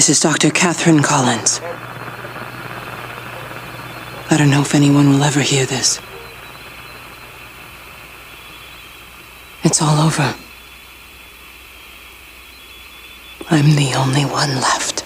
This is Dr. Catherine Collins. I don't know if anyone will ever hear this. It's all over. I'm the only one left.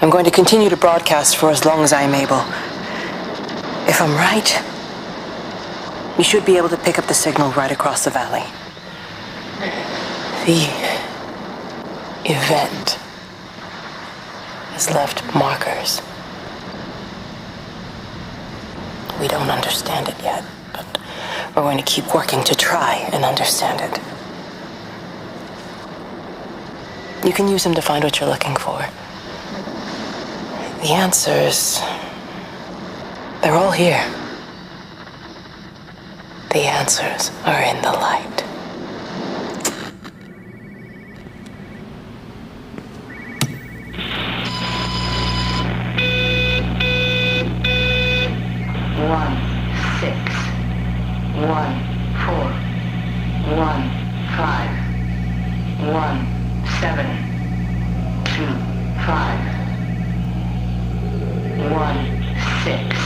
I'm going to continue to broadcast for as long as I'm able. If I'm right, we should be able to pick up the signal right across the valley. The event has left markers. We don't understand it yet, but we're going to keep working to try and understand it. You can use them to find what you're looking for. The answers, they're all here. The answers are in the light. One, 6, 1, 4, 1, 5, 1, 7, 2, 5. 1, 6,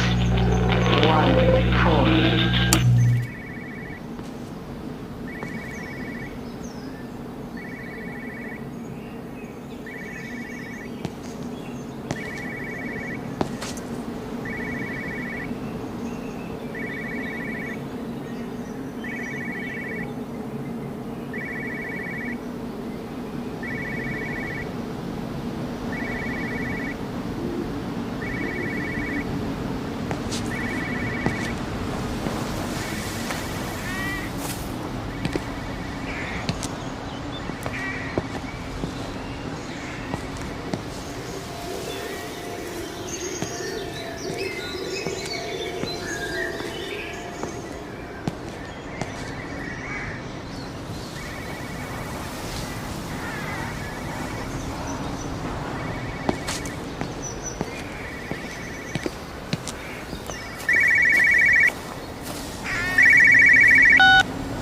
1, 4.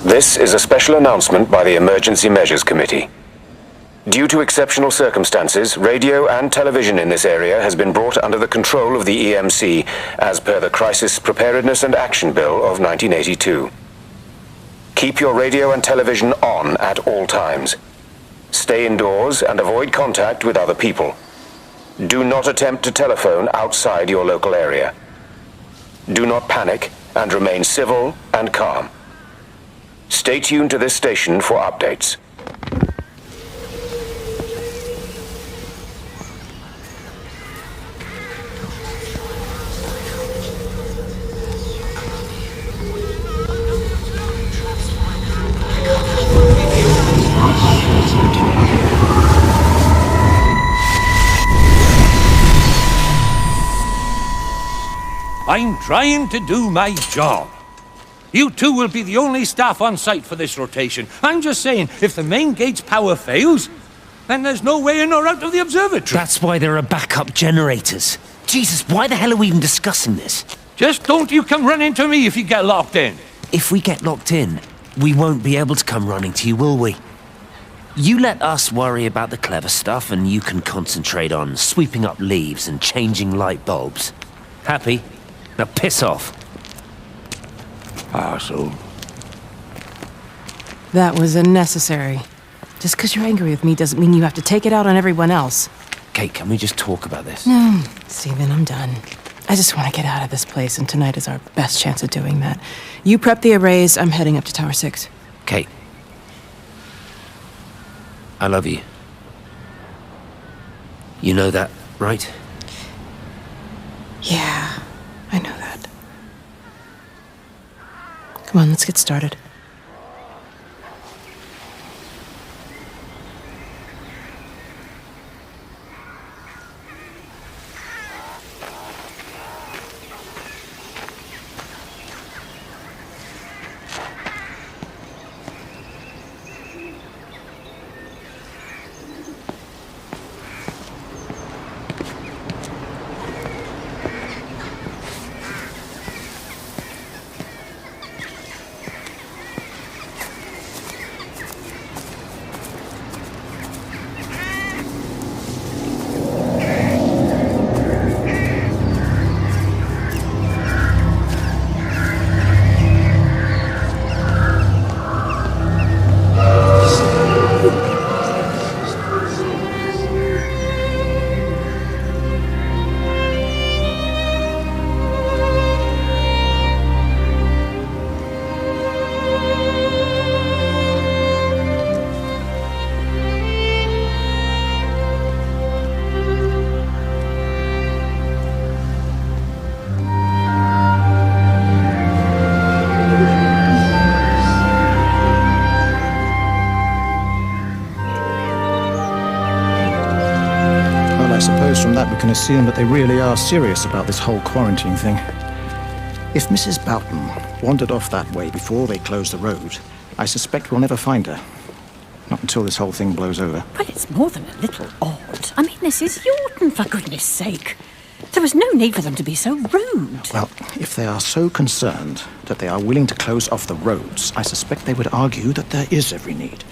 This is a special announcement by the Emergency Measures Committee. Due to exceptional circumstances, radio and television in this area has been brought under the control of the EMC as per the Crisis Preparedness and Action Bill of 1982. Keep your radio and television on at all times. Stay indoors and avoid contact with other people. Do not attempt to telephone outside your local area. Do not panic and remain civil and calm. Stay tuned to this station for updates. I'm trying to do my job. You two will be the only staff on site for this rotation. I'm just saying, if the main gate's power fails, then there's no way in or out of the observatory. That's why there are backup generators. Jesus, why the hell are we even discussing this? Just don't you come running to me if you get locked in. If we get locked in, we won't be able to come running to you, will we? You let us worry about the clever stuff, and you can concentrate on sweeping up leaves and changing light bulbs. Happy? Now piss off. Arsehole. That was unnecessary. Just because you're angry with me doesn't mean you have to take it out on everyone else. Kate, can we just talk about this? No, Stephen, I'm done. I just want to get out of this place, and tonight is our best chance of doing that. You prep the arrays, I'm heading up to Tower 6. Kate. I love you. You know that, right? Yeah, I know that. Come on, let's get started. I suppose from that we can assume that they really are serious about this whole quarantine thing. If Mrs. Boughton wandered off that way before they closed the road, I suspect we'll never find her. Not until this whole thing blows over. Well, it's more than a little odd. I mean, this is Yorton, for goodness sake. There was no need for them to be so rude. Well, if they are so concerned that they are willing to close off the roads, I suspect they would argue that there is every need.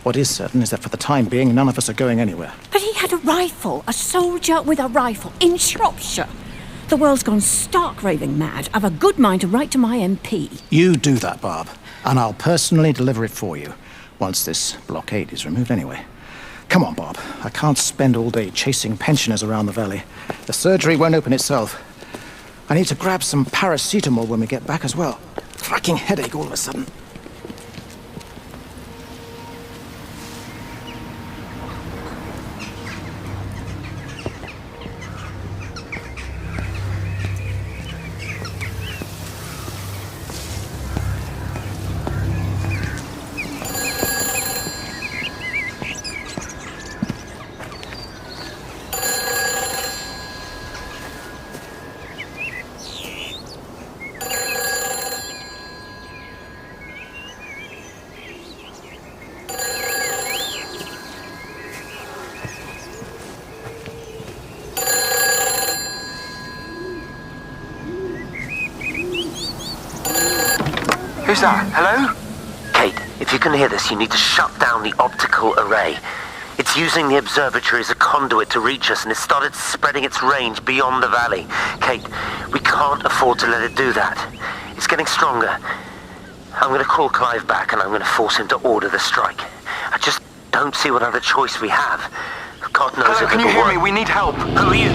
What is certain is that for the time being, none of us are going anywhere. But he had a rifle, a soldier with a rifle, in Shropshire. The world's gone stark raving mad. I've a good mind to write to my MP. You do that, Barb, and I'll personally deliver it for you, once this blockade is removed anyway. Come on, Bob. I can't spend all day chasing pensioners around the valley. The surgery won't open itself. I need to grab some paracetamol when we get back as well. Cracking headache all of a sudden. Who's that? Hello? Kate, if you can hear this, you need to shut down the optical array. It's using the observatory as a conduit to reach us, and it's started spreading its range beyond the valley. Kate, we can't afford to let it do that. It's getting stronger. I'm going to call Clive back, and I'm going to force him to order the strike. I just don't see what other choice we have. God knows Hello, if can you hear me? We need help. Who are you?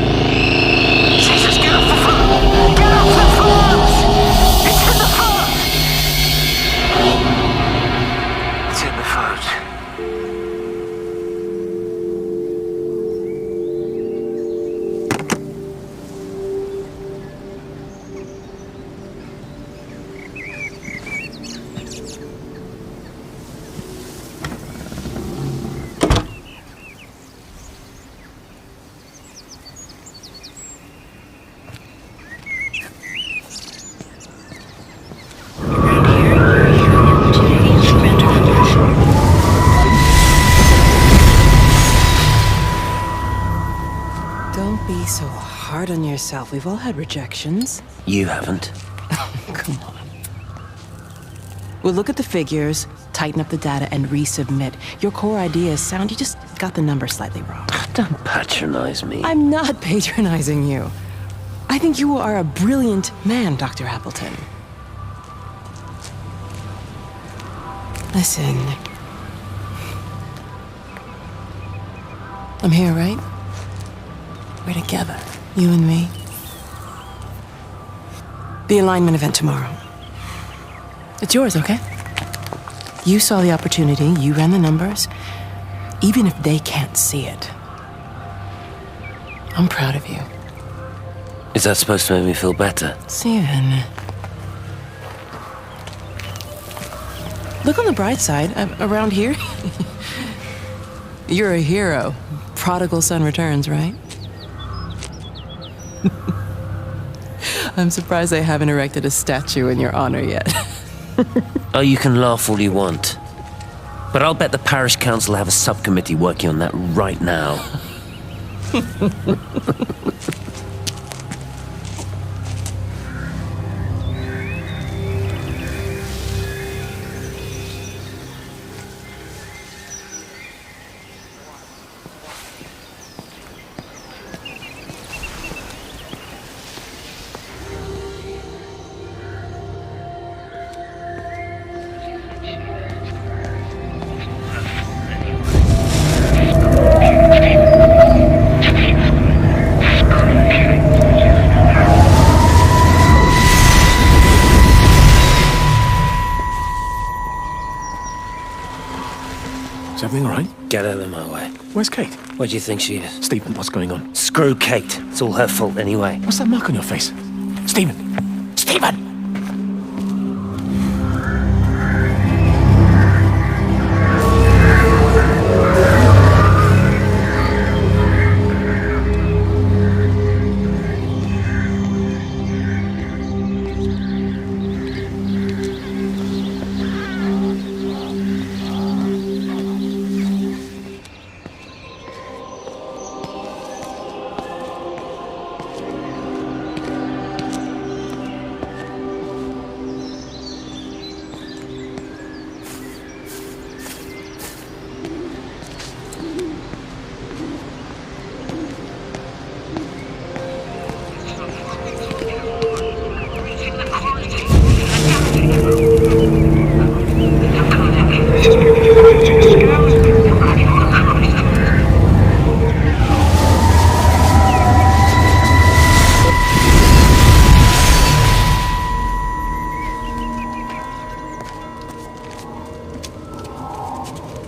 Jesus, get off the phone! Get off the phone! It's in the phone! It's in the phone. Don't be so hard on yourself. We've all had rejections. You haven't. Come on. We'll look at the figures, tighten up the data, and resubmit. Your core idea is sound, you just got the number slightly wrong. Don't patronize me. I'm not patronizing you. I think you are a brilliant man, Dr. Appleton. Listen. I'm here, right? We're together, you and me. The alignment event tomorrow. It's yours, okay? You saw the opportunity, you ran the numbers. Even if they can't see it, I'm proud of you. Is that supposed to make me feel better? Steven. Look on the bright side. Around here, you're a hero. Prodigal son returns, right? I'm surprised they haven't erected a statue in your honor yet. Oh, you can laugh all you want. But I'll bet the parish council have a subcommittee working on that right now. Is everything all right? Get out of my way. Where's Kate? Where do you think she is? Stephen, what's going on? Screw Kate. It's all her fault anyway. What's that mark on your face? Stephen! Stephen!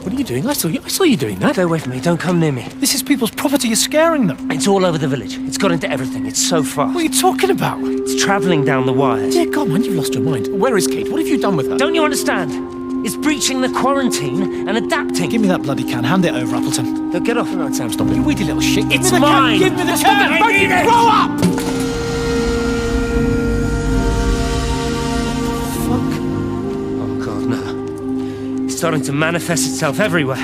What are you doing? I saw you doing that. Stay away from me. Don't come near me. This is people's property. You're scaring them. It's all over the village. It's got into everything. It's so fast. What are you talking about? It's travelling down the wires. Dear God, man, you've lost your mind. Where is Kate? What have you done with her? Don't you understand? It's breaching the quarantine and adapting. Give me that bloody can. Hand it over, Appleton. No, get off. No, Sam, stop it. You weedy little shit. It's mine. Give me the can. I need it. Grow up! Oh, God, no. It's starting to manifest itself everywhere.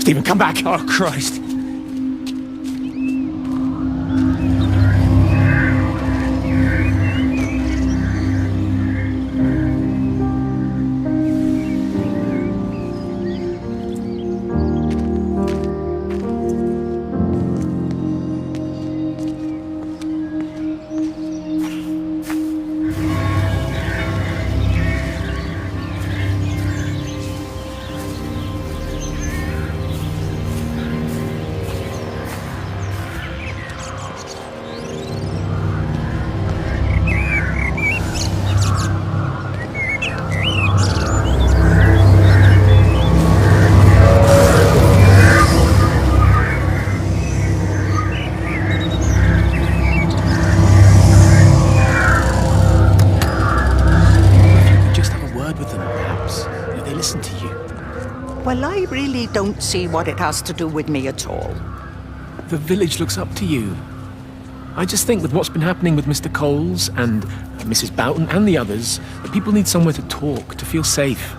Stephen, come back. Oh, Christ. Well, I really don't see what it has to do with me at all. The village looks up to you. I just think with what's been happening with Mr. Coles and Mrs. Boughton and the others, that people need somewhere to talk, to feel safe.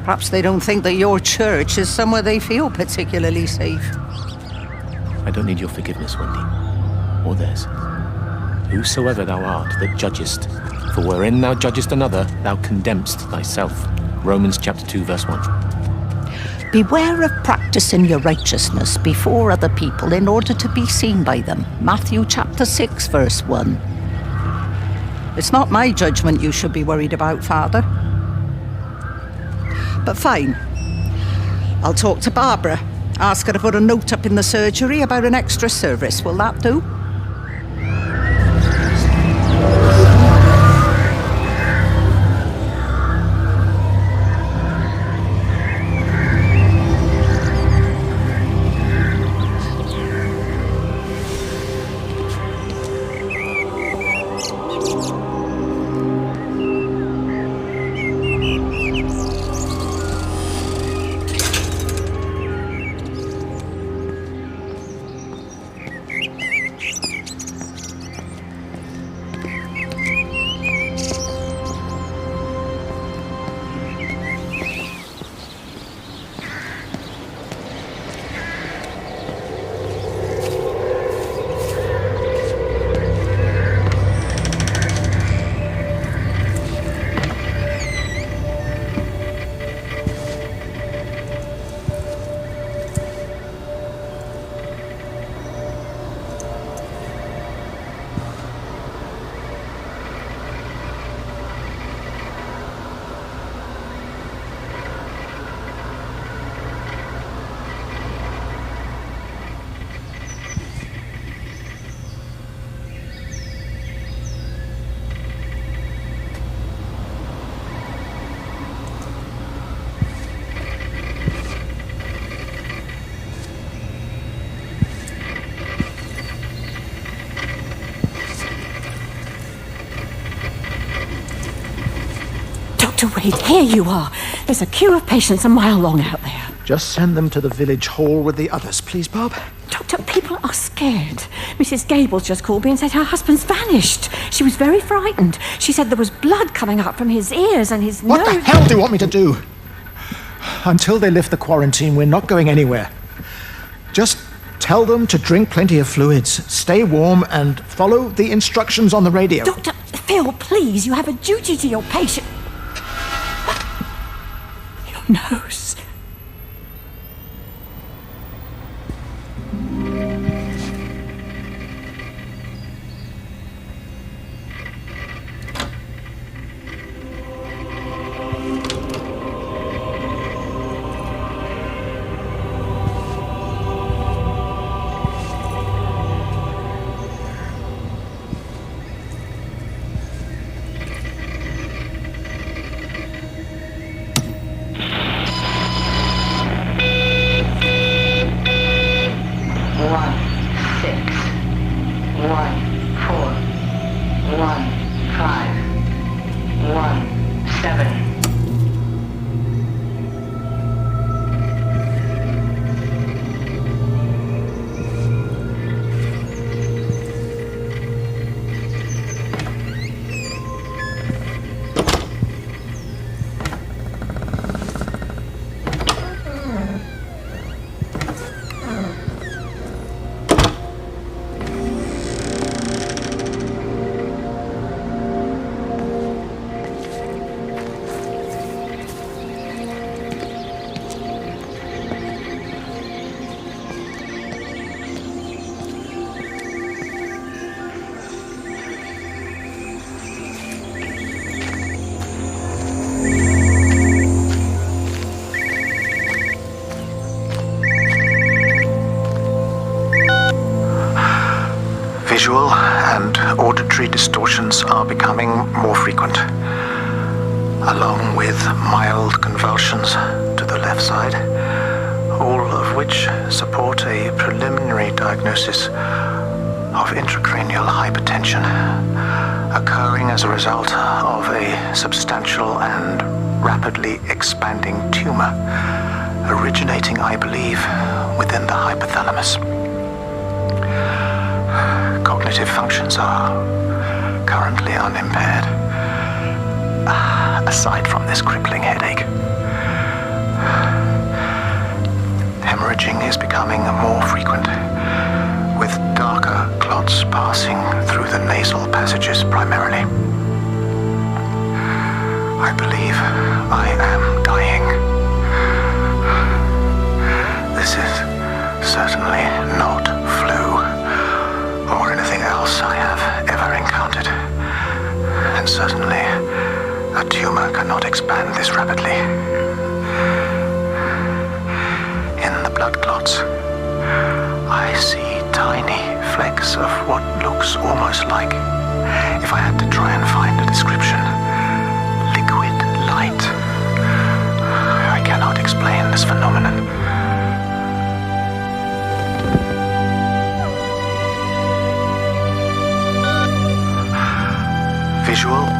Perhaps they don't think that your church is somewhere they feel particularly safe. I don't need your forgiveness, Wendy, or theirs. Whosoever thou art that judgest, for wherein thou judgest another, thou condemnest thyself. Romans chapter 2, verse 1. Beware of practicing your righteousness before other people in order to be seen by them. Matthew chapter chapter 6, verse 1. It's not my judgment you should be worried about, Father. But fine. I'll talk to Barbara. Ask her to put a note up in the surgery about an extra service. Will that do? Dr. Wade, here you are. There's a queue of patients a mile long out there. Just send them to the village hall with the others, please, Bob. Doctor, people are scared. Mrs. Gables just called me and said her husband's vanished. She was very frightened. She said there was blood coming up from his ears and his nose. What the hell do you want me to do? Until they lift the quarantine, we're not going anywhere. Just tell them to drink plenty of fluids, stay warm, and follow the instructions on the radio. Dr. Phil, please, you have a duty to your patient. Your nose. Visual and auditory distortions are becoming more frequent, along with mild convulsions to the left side, all of which support a preliminary diagnosis of intracranial hypertension, occurring as a result of a substantial and rapidly expanding tumor, originating, I believe, within the hypothalamus. Cognitive functions are currently unimpaired, aside from this crippling headache. Hemorrhaging is becoming more frequent, with darker clots passing through the nasal passages primarily. I believe I am dying. This is certainly not flu or anything else blood clots. I see tiny flecks of what looks almost like, if I had to try and find a description, liquid light. I cannot explain this phenomenon. Visual.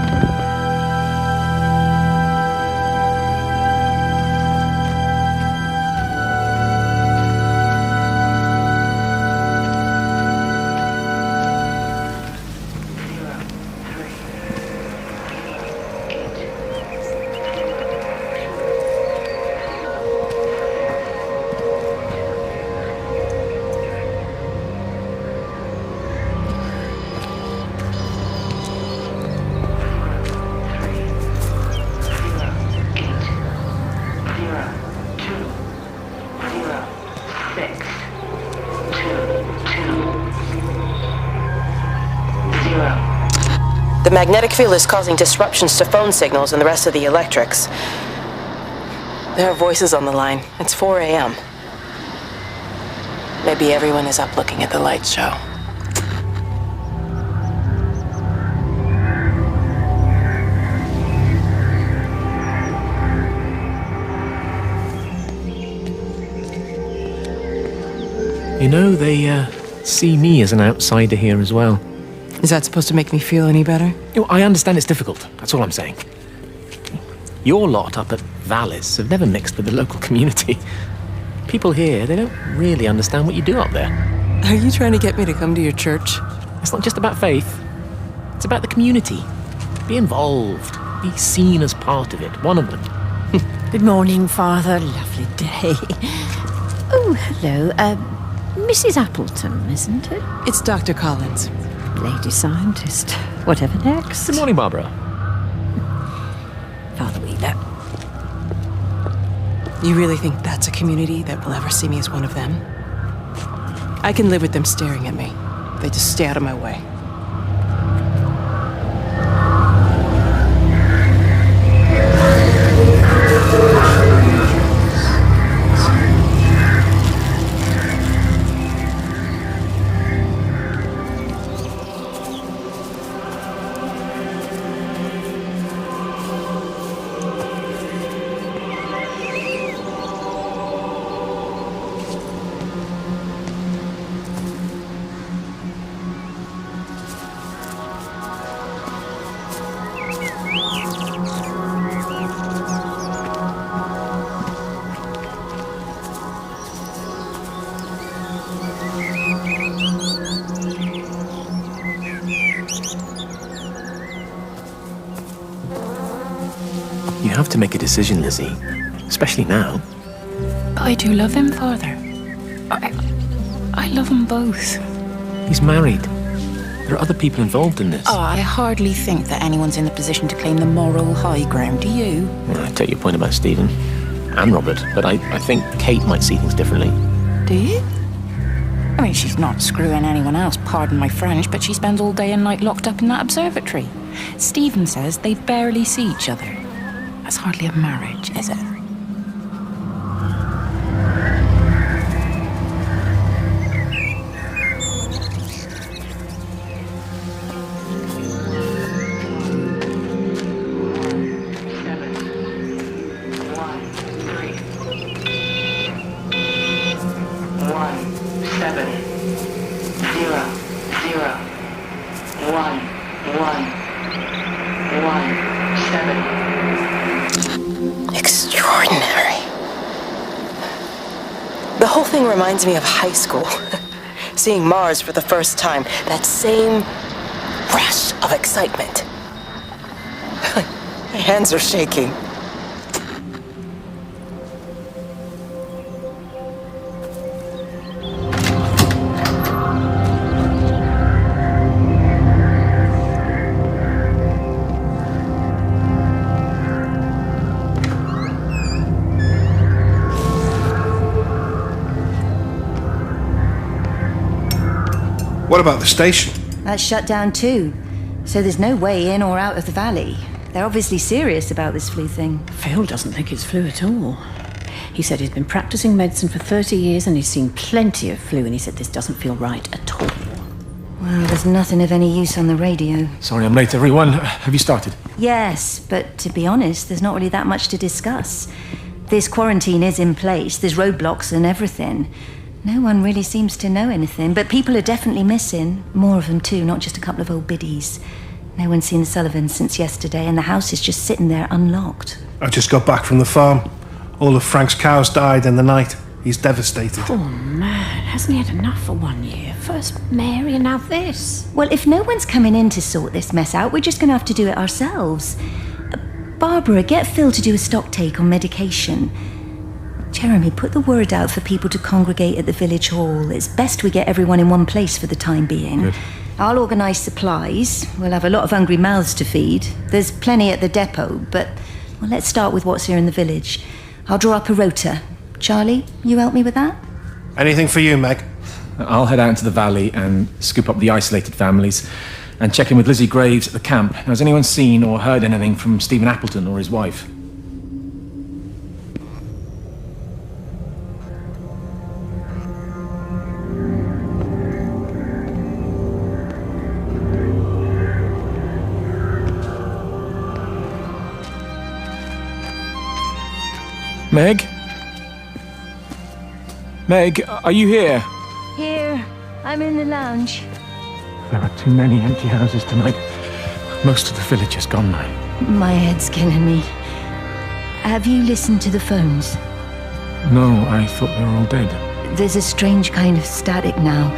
The magnetic field is causing disruptions to phone signals and the rest of the electrics. There are voices on the line. It's 4 a.m. Maybe everyone is up looking at the light show. You know, they see me as an outsider here as well. Is that supposed to make me feel any better? You know, I understand it's difficult. That's all I'm saying. Your lot up at Vallis have never mixed with the local community. People here, they don't really understand what you do up there. Are you trying to get me to come to your church? It's not just about faith. It's about the community. Be involved. Be seen as part of it. One of them. Good morning, Father. Lovely day. Oh, hello. Mrs. Appleton, isn't it? It's Dr. Collins. Lady scientist. Whatever next. Good morning, Barbara. Father Wheeler. You really think that's a community that will ever see me as one of them? I can live with them staring at me. They just stay out of my way. You have to make a decision, Lizzie. Especially now. But I do love him, Father. I love them both. He's married. There are other people involved in this. Oh, I hardly think that anyone's in the position to claim the moral high ground, do you? Well, I take your point about Stephen. And Robert. But I think Kate might see things differently. Do you? I mean, she's not screwing anyone else, pardon my French, but she spends all day and night locked up in that observatory. Stephen says they barely see each other. That's hardly a marriage, is it? Extraordinary. The whole thing reminds me of high school. Seeing Mars for the first time. That same rush of excitement. My hands are shaking. What about the station? That's shut down too. So there's no way in or out of the valley. They're obviously serious about this flu thing. Phil doesn't think it's flu at all. He said he's been practicing medicine for 30 years and he's seen plenty of flu, and he said this doesn't feel right at all. Well, there's nothing of any use on the radio. Sorry I'm late, everyone. Have you started? Yes, but to be honest, there's not really that much to discuss. This quarantine is in place, there's roadblocks and everything. No one really seems to know anything, but people are definitely missing. More of them too, not just a couple of old biddies. No one's seen the Sullivans since yesterday, and the house is just sitting there unlocked. I just got back from the farm. All of Frank's cows died in the night. He's devastated. Oh man, hasn't he had enough for 1 year? First Mary and now this. Well, if no one's coming in to sort this mess out, we're just going to have to do it ourselves. Barbara, get Phil to do a stock take on medication. Jeremy, put the word out for people to congregate at the village hall. It's best we get everyone in one place for the time being. Good. I'll organise supplies. We'll have a lot of hungry mouths to feed. There's plenty at the depot, but well, let's start with what's here in the village. I'll draw up a rota. Charlie, you help me with that? Anything for you, Meg? I'll head out into the valley and scoop up the isolated families and check in with Lizzie Graves at the camp. Now, has anyone seen or heard anything from Stephen Appleton or his wife? Meg? Meg, are you here? Here. I'm in the lounge. There are too many empty houses tonight. Most of the village is gone now. My head's killing me. Have you listened to the phones? No, I thought they were all dead. There's a strange kind of static now.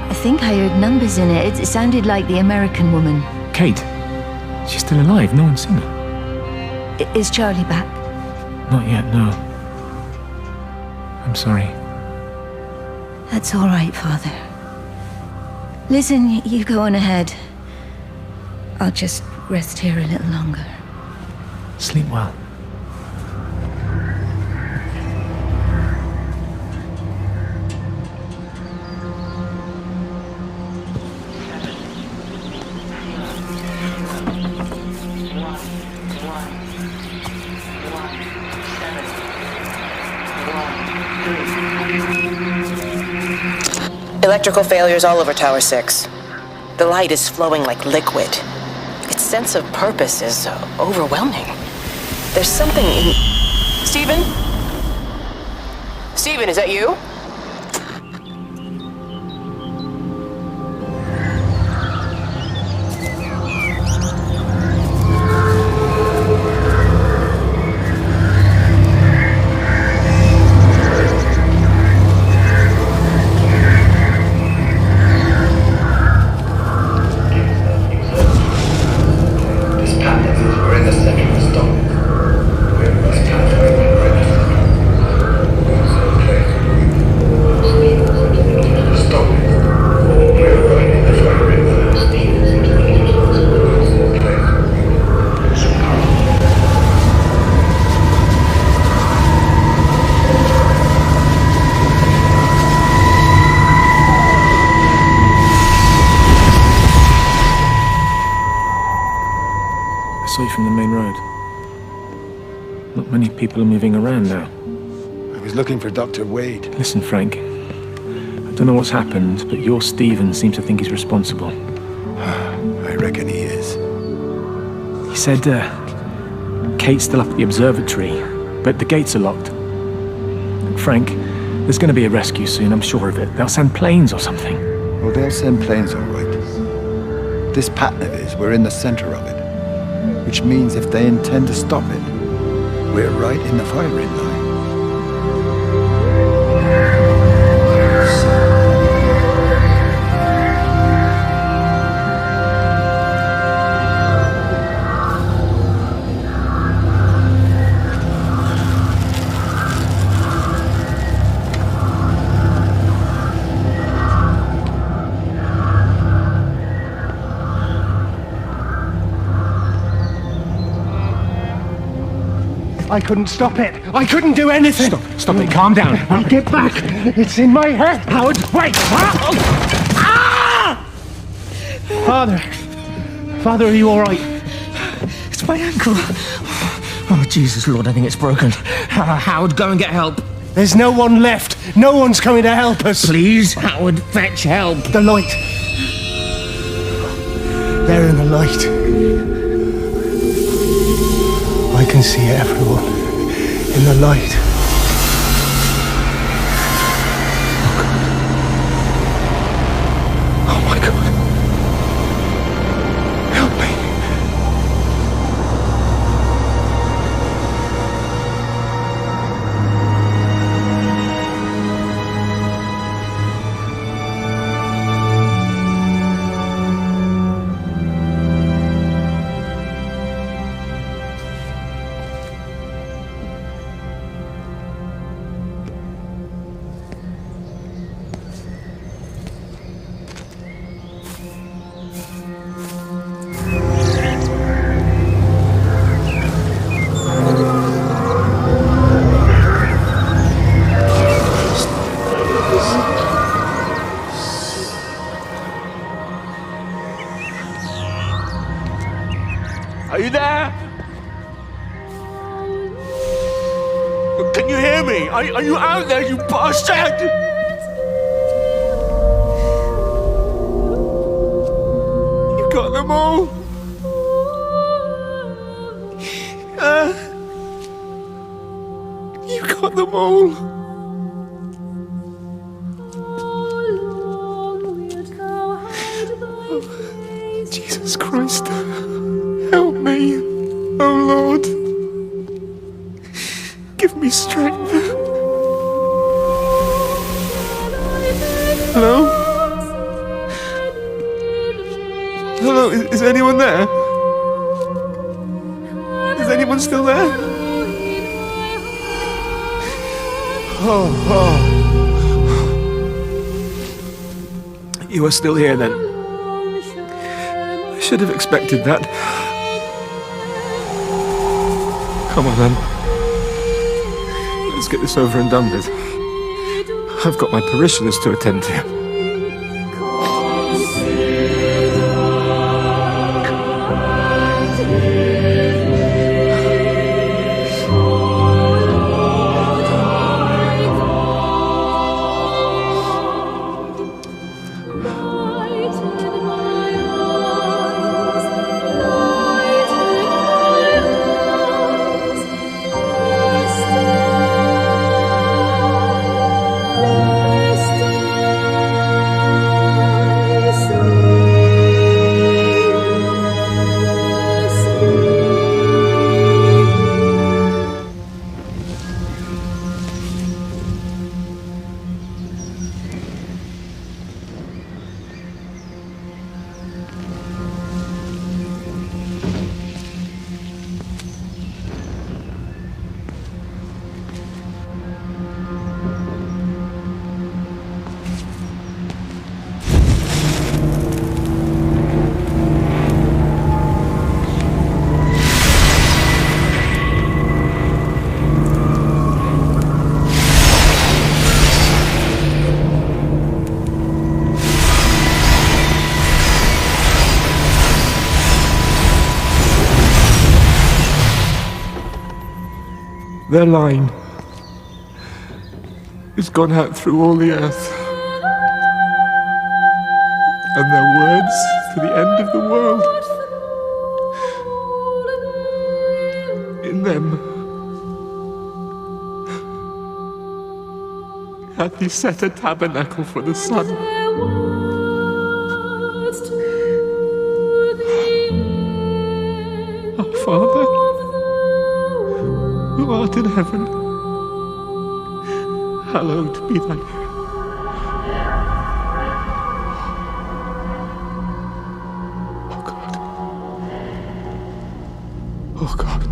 I think I heard numbers in it. It sounded like the American woman. Kate? She's still alive. No one's seen her. Is Charlie back? Not yet, no. I'm sorry. That's all right, Father. Listen, you go on ahead. I'll just rest here a little longer. Sleep well. Electrical failures all over Tower 6. The light is flowing like liquid. Its sense of purpose is overwhelming. There's something in... Stephen? Stephen, is that you? From the main road. Not many people are moving around now. I was looking for Dr. Wade. Listen, Frank. I don't know what's happened, but your Stephen seems to think he's responsible. I reckon he is. He said, Kate's still up at the observatory, but the gates are locked. Frank, there's going to be a rescue soon, I'm sure of it. They'll send planes or something. Well, they'll send planes, all right. This pattern of his, we're in the center of it. Which means if they intend to stop it, we're right in the firing line. I couldn't stop it. I couldn't do anything. Stop it. Calm down. I'll get back. It's in my head, Howard. Wait. Ah! Father, are you all right? It's my ankle. Oh, Jesus, Lord, I think it's broken. Howard, go and get help. There's no one left. No one's coming to help us. Please, Howard, fetch help. The light. They're in the light. I can see everyone in the light. Oh my God. Help me. Are you there? Can you hear me? Are you out there, you bastard? You got them all? You got them all? Jesus Christ. Help me, oh Lord. Give me strength. Hello? Hello, is anyone there? Is anyone still there? Oh. You are still here then. I should have expected that. Come on, then. Let's get this over and done with. I've got my parishioners to attend to. Their line has gone out through all the earth, and their words to the end of the world. In them hath he set a tabernacle for the sun. Our Father, who art in heaven, hallowed be thy name. Oh God. Oh God.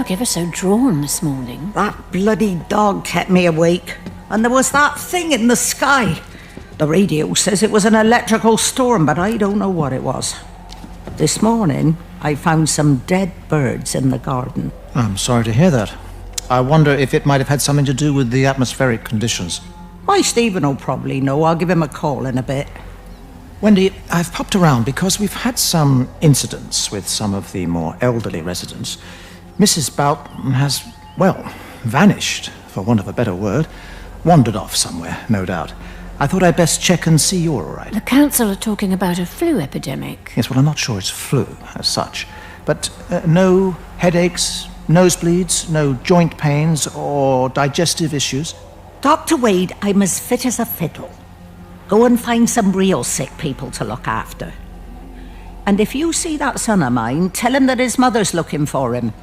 look ever so drawn this morning. That bloody dog kept me awake. And there was that thing in the sky. The radio says it was an electrical storm, but I don't know what it was. This morning, I found some dead birds in the garden. I'm sorry to hear that. I wonder if it might have had something to do with the atmospheric conditions. Why, Stephen will probably know. I'll give him a call in a bit. Wendy, I've popped around because we've had some incidents with some of the more elderly residents. Mrs. Bout has, well, vanished, for want of a better word. Wandered off somewhere, no doubt. I thought I'd best check and see you're all right. The council are talking about a flu epidemic. Yes, well, I'm not sure it's flu as such. But no headaches, nosebleeds, no joint pains or digestive issues? Dr. Wade, I'm as fit as a fiddle. Go and find some real sick people to look after. And if you see that son of mine, tell him that his mother's looking for him.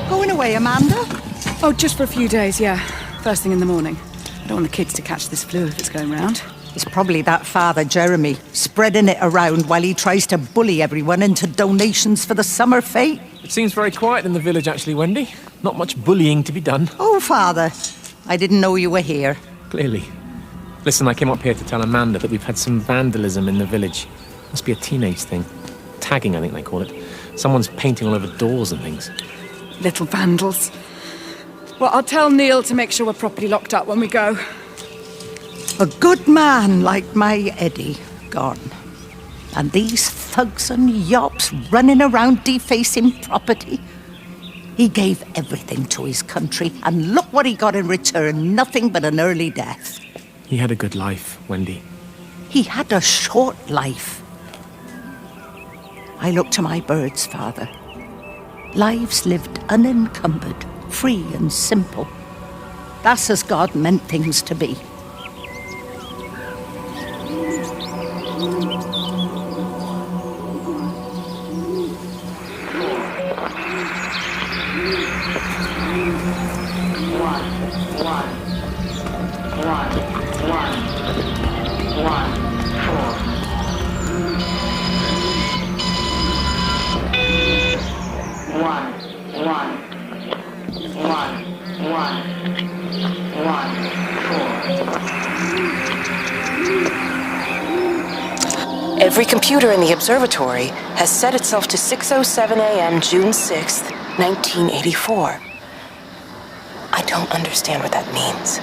Going away, Amanda? Oh, just for a few days, yeah. First thing in the morning. I don't want the kids to catch this flu if it's going round. It's probably that father, Jeremy, spreading it around while he tries to bully everyone into donations for the summer fete. It seems very quiet in the village, actually, Wendy. Not much bullying to be done. Oh, Father, I didn't know you were here. Clearly. Listen, I came up here to tell Amanda that we've had some vandalism in the village. Must be a teenage thing. Tagging, I think they call it. Someone's painting all over doors and things. Little vandals. Well, I'll tell Neil to make sure we're properly locked up when we go. A good man like my Eddie gone. And these thugs and yops running around defacing property. He gave everything to his country, and look what he got in return, nothing but an early death. He had a good life, Wendy. He had a short life. I look to my birds, Father. Lives lived unencumbered, free and simple. That's as God meant things to be. Every computer in the observatory has set itself to 6:07 a.m. June 6th, 1984. I don't understand what that means.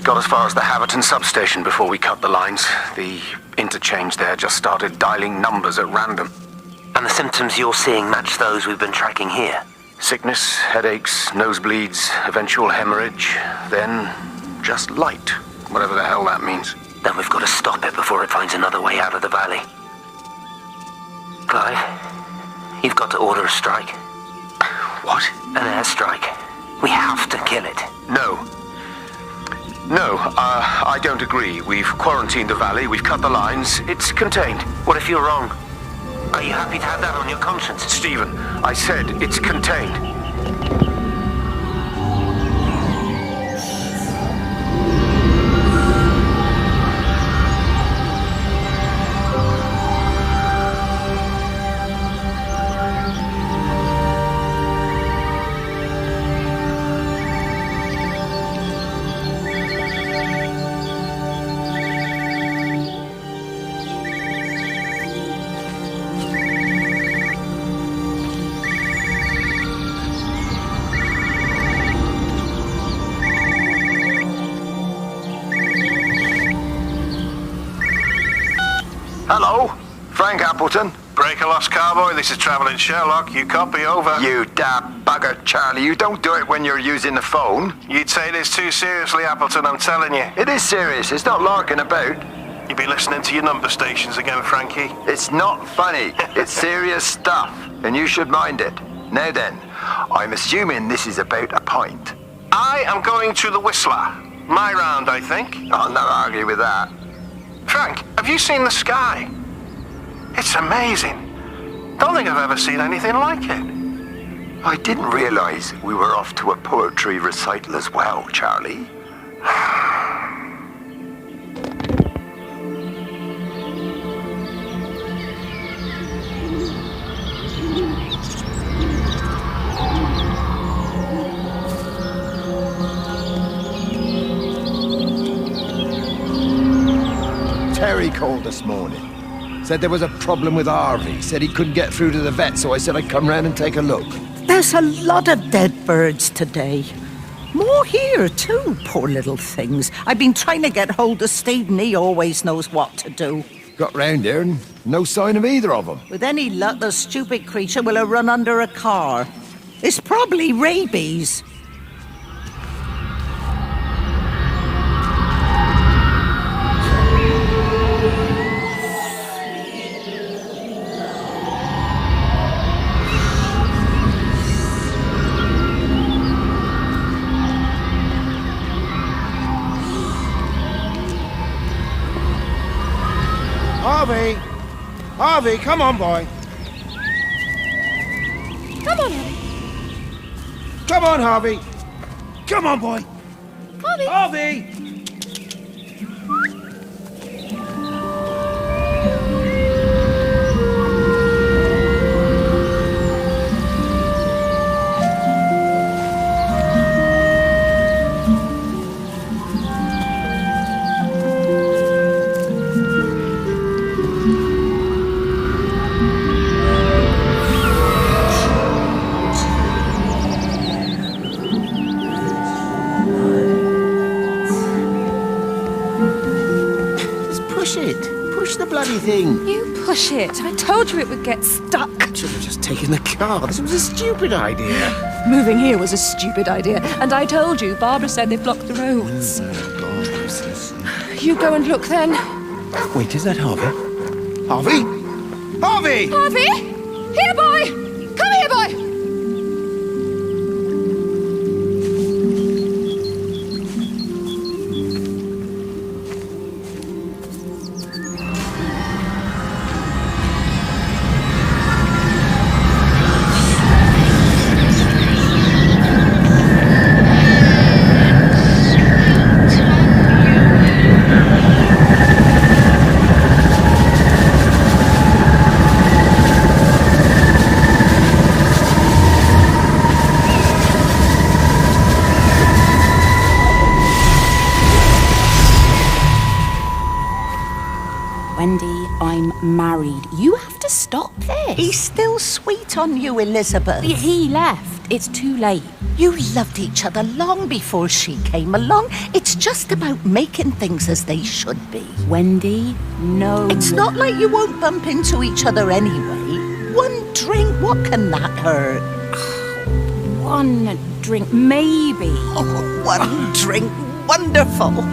Got as far as the Haverton substation before we cut the lines. The interchange there just started dialing numbers at random. And the symptoms you're seeing match those we've been tracking here? Sickness, headaches, nosebleeds, eventual hemorrhage, then just light, whatever the hell that means. Then we've got to stop it before it finds another way out of the valley. Clive, you've got to order a strike. What? An airstrike. We have to kill it. No, I don't agree. We've quarantined the valley, we've cut the lines, it's contained. What if you're wrong? Are you happy to have that on your conscience? Stephen, I said it's contained. Hello, Frank Appleton. Breaker Lost Cowboy, this is Travelling Sherlock. You copy, over. You damn bugger, Charlie. You don't do it when you're using the phone. You'd say this too seriously, Appleton, I'm telling you. It is serious. It's not larking about. You be listening to your number stations again, Frankie. It's not funny. It's serious stuff, and you should mind it. Now then, I'm assuming this is about a pint. I am going to the Whistler. My round, I think. I'll not argue with that. Frank, have you seen the sky? It's amazing. Don't think I've ever seen anything like it. I didn't realize we were off to a poetry recital as well, Charlie. Terry called this morning. Said there was a problem with Harvey. Said he couldn't get through to the vet, so I said I'd come round and take a look. There's a lot of dead birds today. More here, too, poor little things. I've been trying to get hold of Steve, and he always knows what to do. Got round here and no sign of either of them. With any luck, the stupid creature will have run under a car. It's probably rabies. Harvey! Harvey, come on, boy. Come on, Harvey. Come on, Harvey. Come on, boy. Harvey. Harvey! Thing. You push it. I told you it would get stuck. Should have just taken the car. This was a stupid idea. Moving here was a stupid idea. And I told you, Barbara said they blocked the roads. You go and look then. Wait, is that Harvey? Harvey? Harvey! Harvey! Here, boy! Come here, boy! Wendy, I'm married. You have to stop this. He's still sweet on you, Elizabeth. He left. It's too late. You loved each other long before she came along. It's just about making things as they should be. Wendy, no. It's not like you won't bump into each other anyway. One drink, what can that hurt? One drink, maybe. Oh, one drink, wonderful.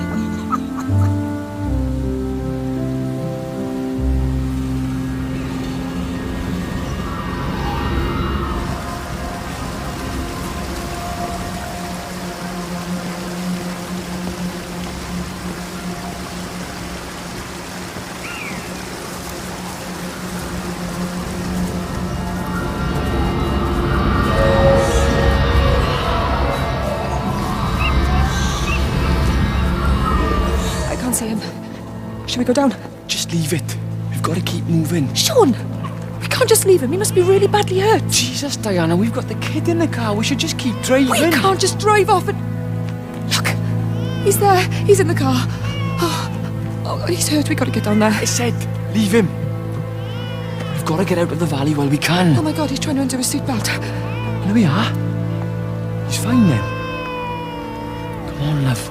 See him. Should we go down? Just leave it. We've got to keep moving. Sean! We can't just leave him. He must be really badly hurt. Jesus, Diana, we've got the kid in the car. We should just keep driving. We can't just drive off and... Look! He's there. He's in the car. Oh, he's hurt. We got to get down there. I said, leave him. We've got to get out of the valley while we can. Oh my God, he's trying to undo his seatbelt. There we are. He's fine then. Come on, love.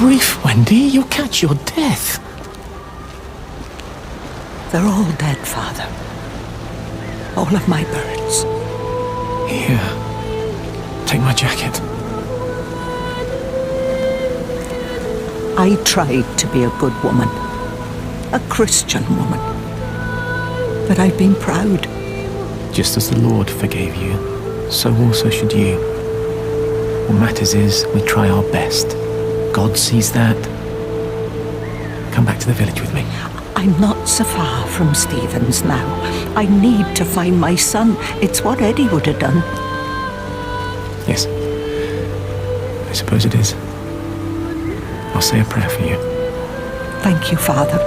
grief, Wendy. You'll catch your death. They're all dead, Father. All of my birds. Here. Take my jacket. I tried to be a good woman. A Christian woman. But I've been proud. Just as the Lord forgave you, so also should you. What matters is we try our best. God sees that. Come back to the village with me. I'm not so far from Stephen's now. I need to find my son. It's what Eddie would have done. Yes. I suppose it is. I'll say a prayer for you. Thank you, Father.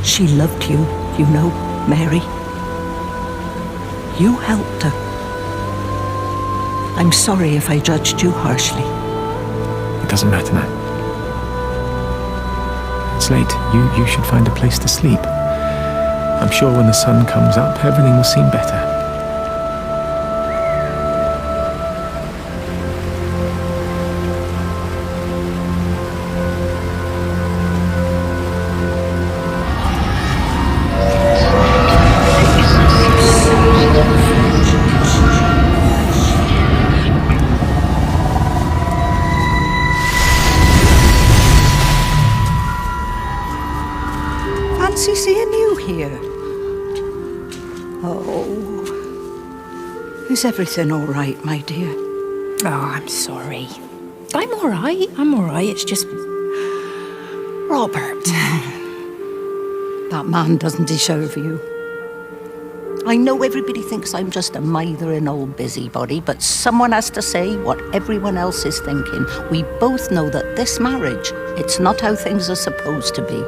She loved you, you know, Mary. You helped her. I'm sorry if I judged you harshly. It doesn't matter now. It's late. You should find a place to sleep. I'm sure when the sun comes up, everything will seem better. Fancy seeing you here. Oh. Is everything all right, my dear? Oh, I'm sorry. I'm all right. It's just... Robert. That man doesn't deserve you. I know everybody thinks I'm just a mithering old busybody, but someone has to say what everyone else is thinking. We both know that this marriage, it's not how things are supposed to be.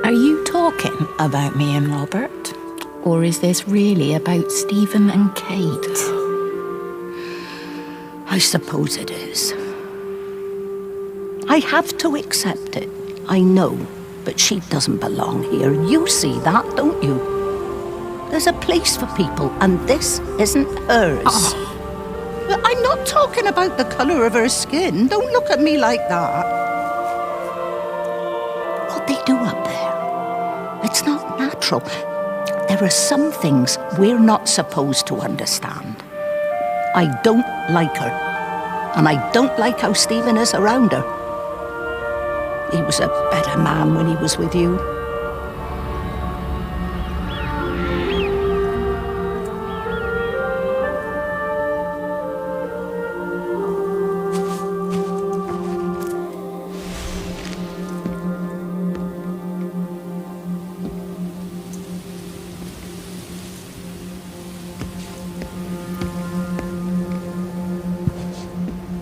Are you talking about me and Robert? Or is this really about Stephen and Kate? I suppose it is. I have to accept it. I know, but she doesn't belong here. You see that, don't you? There's a place for people, and this isn't hers. Oh. I'm not talking about the colour of her skin. Don't look at me like that. What they do up there, it's not natural. There are some things we're not supposed to understand. I don't like her, and I don't like how Stephen is around her. He was a better man when he was with you.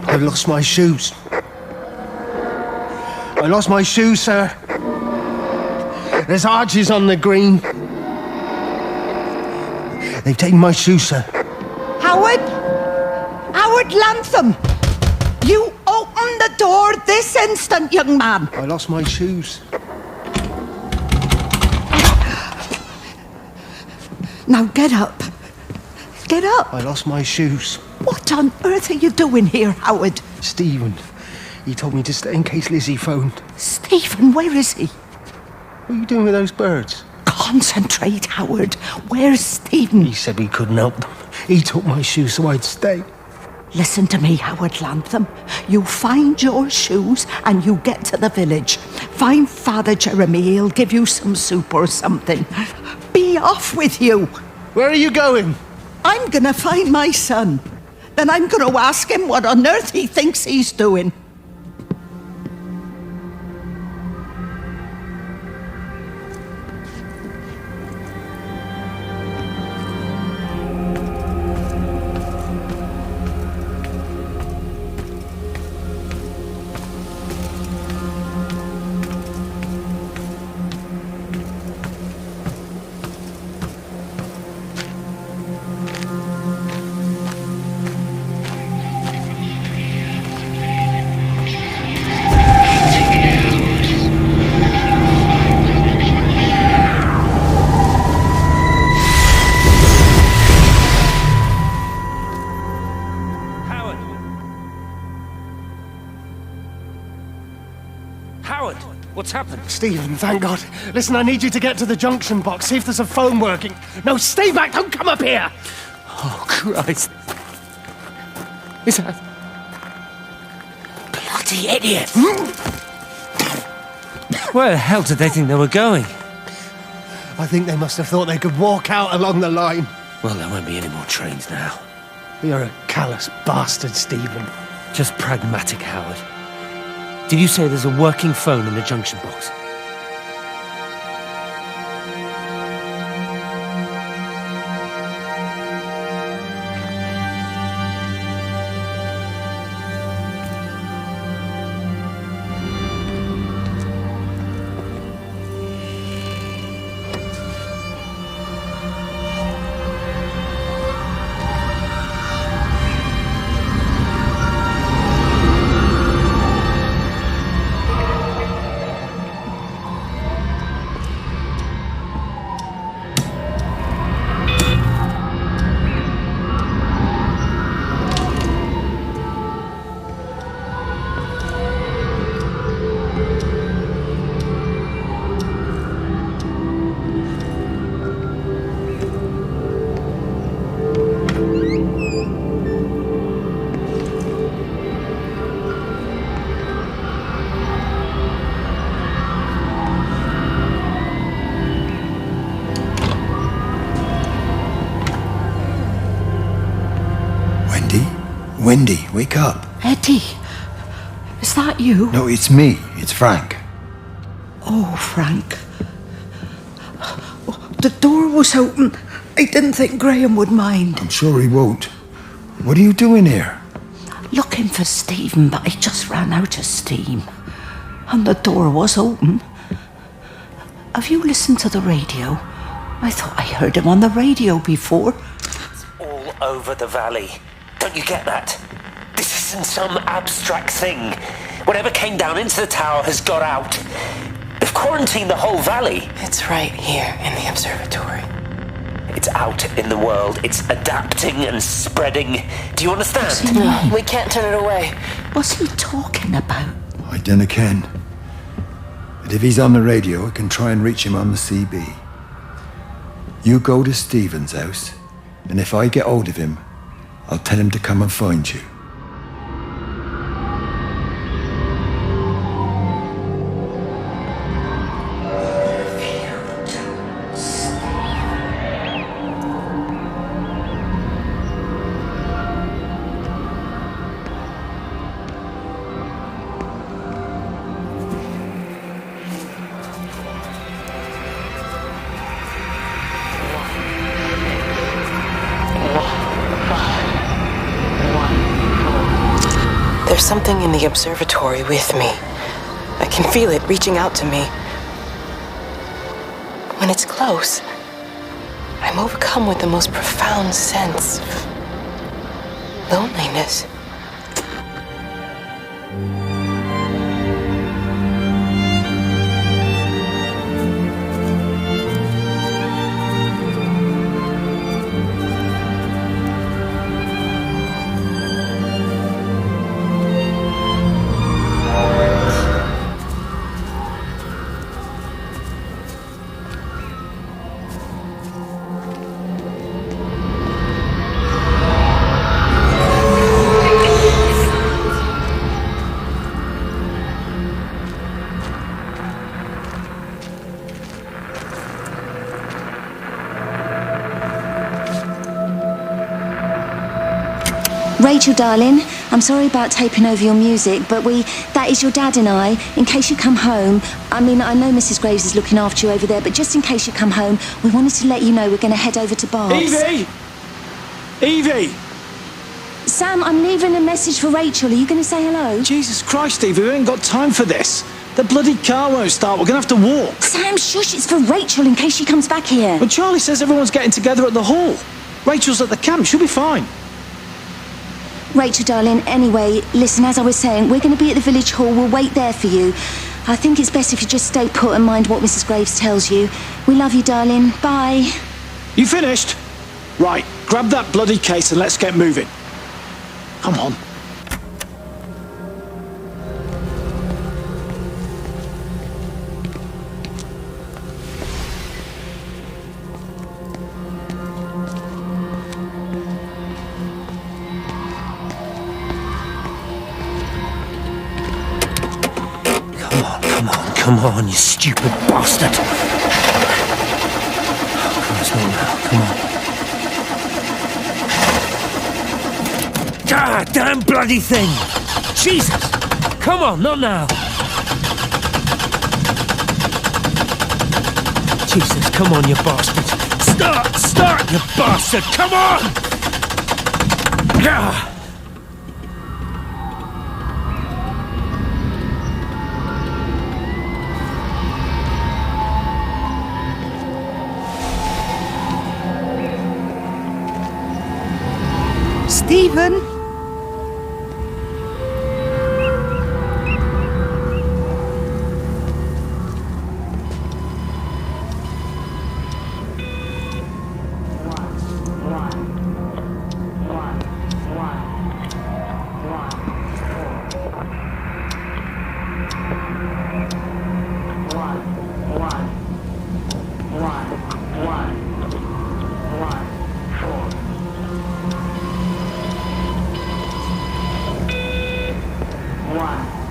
I've lost my shoes. I lost my shoes, sir. There's arches on the green. They've taken my shoes, sir. Howard! Howard Lantham! You open the door this instant, young man! I lost my shoes. Now get up. Get up! I lost my shoes. What on earth are you doing here, Howard? Stephen. He told me to stay in case Lizzie phoned. Stephen, where is he? What are you doing with those birds? Concentrate, Howard. Where's Stephen? He said we couldn't help them. He took my shoes so I'd stay. Listen to me, Howard Lantham. You find your shoes and you get to the village. Find Father Jeremy. He'll give you some soup or something. Be off with you. Where are you going? I'm gonna find my son. Then I'm gonna ask him what on earth he thinks he's doing. Howard, what's happened? Stephen, thank God. Listen, I need you to get to the junction box, see if there's a phone working. No, stay back, don't come up here! Oh, Christ. Is that... Bloody idiot! Where the hell did they think they were going? I think they must have thought they could walk out along the line. Well, there won't be any more trains now. You're a callous bastard, Stephen. Just pragmatic, Howard. Did you say there's a working phone in the junction box? Wendy, wake up. Eddie, is that you? No, it's me. It's Frank. Oh, Frank. The door was open. I didn't think Graham would mind. I'm sure he won't. What are you doing here? Looking for Stephen, but he just ran out of steam. And the door was open. Have you listened to the radio? I thought I heard him on the radio before. It's all over the valley. Don't you get that? This isn't some abstract thing. Whatever came down into the tower has got out. They've quarantined the whole valley. It's right here in the observatory. It's out in the world. It's adapting and spreading. Do you understand? No, we can't turn it away. What's he talking about? I dunno ken. But if he's on the radio, I can try and reach him on the CB. You go to Stephen's house, and if I get hold of him, I'll tell him to come and find you. There's something in the observatory with me. I can feel it reaching out to me. When it's close, I'm overcome with the most profound sense of loneliness. Rachel, darling, I'm sorry about taping over your music, but that is your dad and I, in case you come home. I mean, I know Mrs. Graves is looking after you over there, but just in case you come home, we wanted to let you know we're going to head over to Barb's. Evie! Evie! Sam, I'm leaving a message for Rachel. Are you going to say hello? Jesus Christ, Evie, we ain't got time for this. The bloody car won't start. We're going to have to walk. Sam, shush, it's for Rachel in case she comes back here. But Charlie says everyone's getting together at the hall. Rachel's at the camp. She'll be fine. Rachel, darling, anyway, listen, as I was saying, we're going to be at the village hall. We'll wait there for you. I think it's best if you just stay put and mind what Mrs. Graves tells you. We love you, darling. Bye. You finished? Right, grab that bloody case and let's get moving. Come on. Come on, you stupid bastard. Christ, not now. Come on. Ah, damn bloody thing! Jesus! Come on, not now. Jesus, come on, you bastard. Start, you bastard! Come on! Ah! Stephen?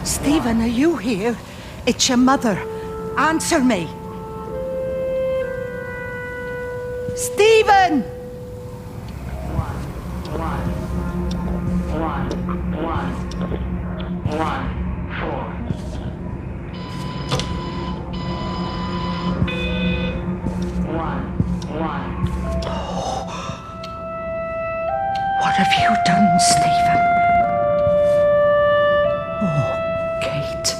Stephen, are you here? It's your mother. Answer me. Stephen! What have you done, Stephen? Oh, Kate.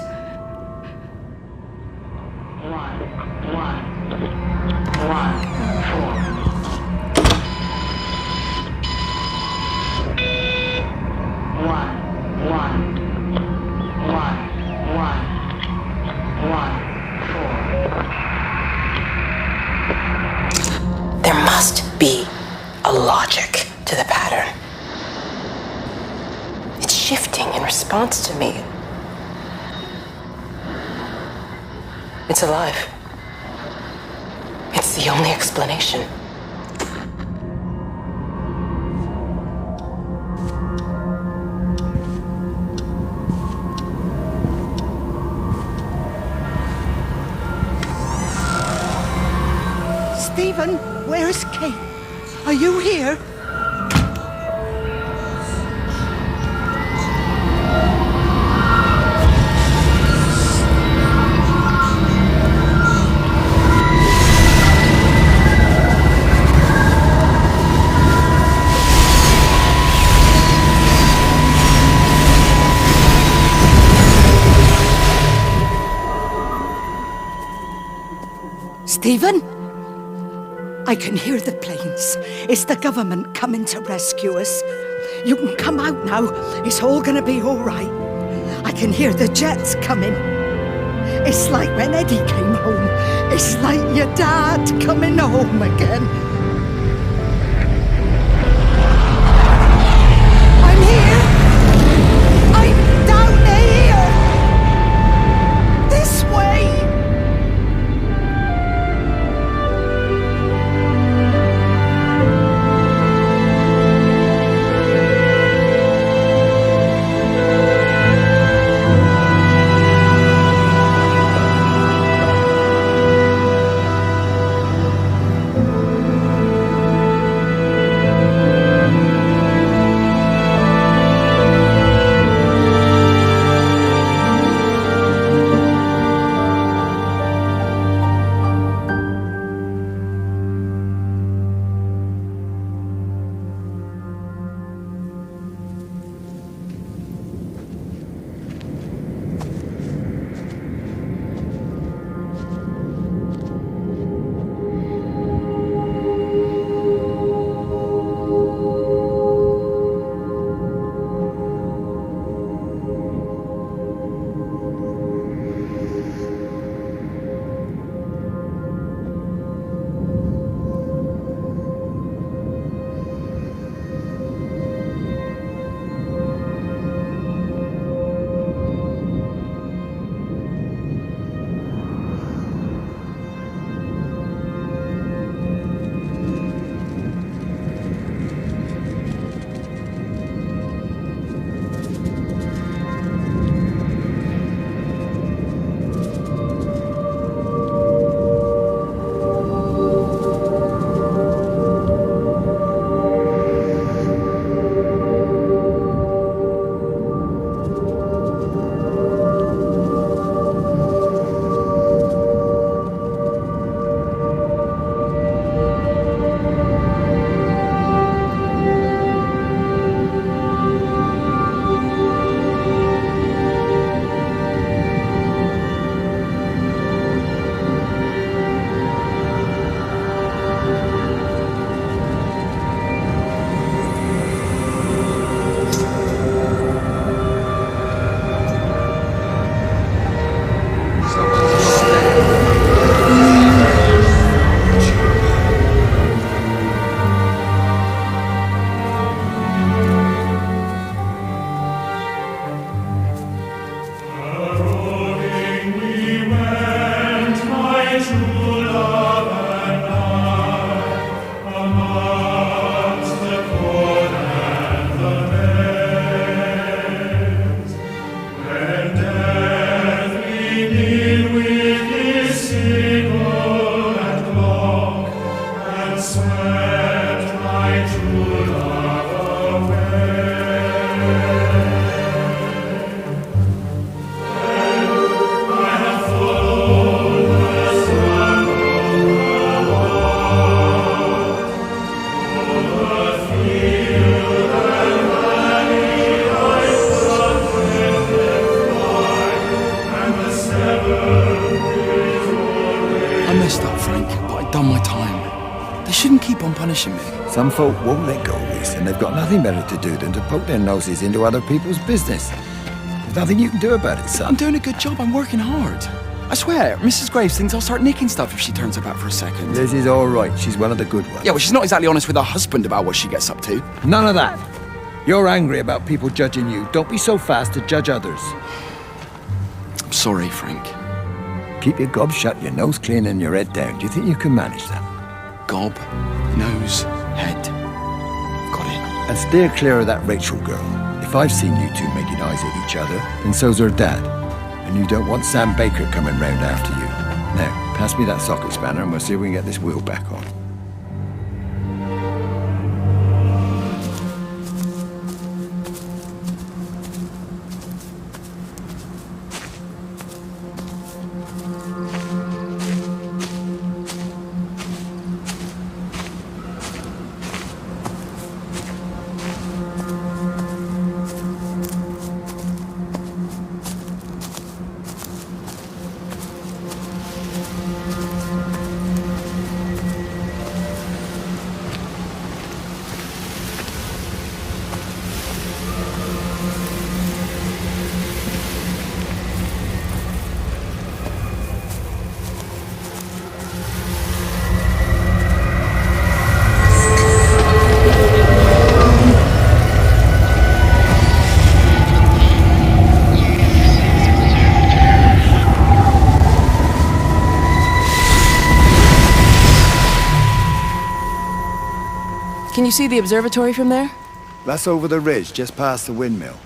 There must be a logic to the pattern. It's shifting in response to me. It's alive. It's the only explanation. Stephen, where's Kate? Are you here? Stephen? I can hear the planes. It's the government coming to rescue us. You can come out now. It's all gonna be all right. I can hear the jets coming. It's like when Eddie came home. It's like your dad coming home again. I'm here. I'm down here. This way. I messed up, Frank, but I'd done my time. They shouldn't keep on punishing me. Some folk won't let go, Reese, and they've got nothing better to do than to poke their noses into other people's business. There's nothing you can do about it, son. I'm doing a good job. I'm working hard. I swear, Mrs. Graves thinks I'll start nicking stuff if she turns her back for a second. Lizzie's all right. She's one of the good ones. Yeah, well, she's not exactly honest with her husband about what she gets up to. None of that. You're angry about people judging you. Don't be so fast to judge others. I'm sorry, Frank. Keep your gob shut, your nose clean, and your head down. Do you think you can manage that? Gob, nose, head. Got it. And steer clear of that Rachel girl. If I've seen you two making eyes at each other, then so's her dad. And you don't want Sam Baker coming round after you. Now, pass me that socket spanner and we'll see if we can get this wheel back on. Can you see the observatory from there? That's over the ridge, just past the windmill.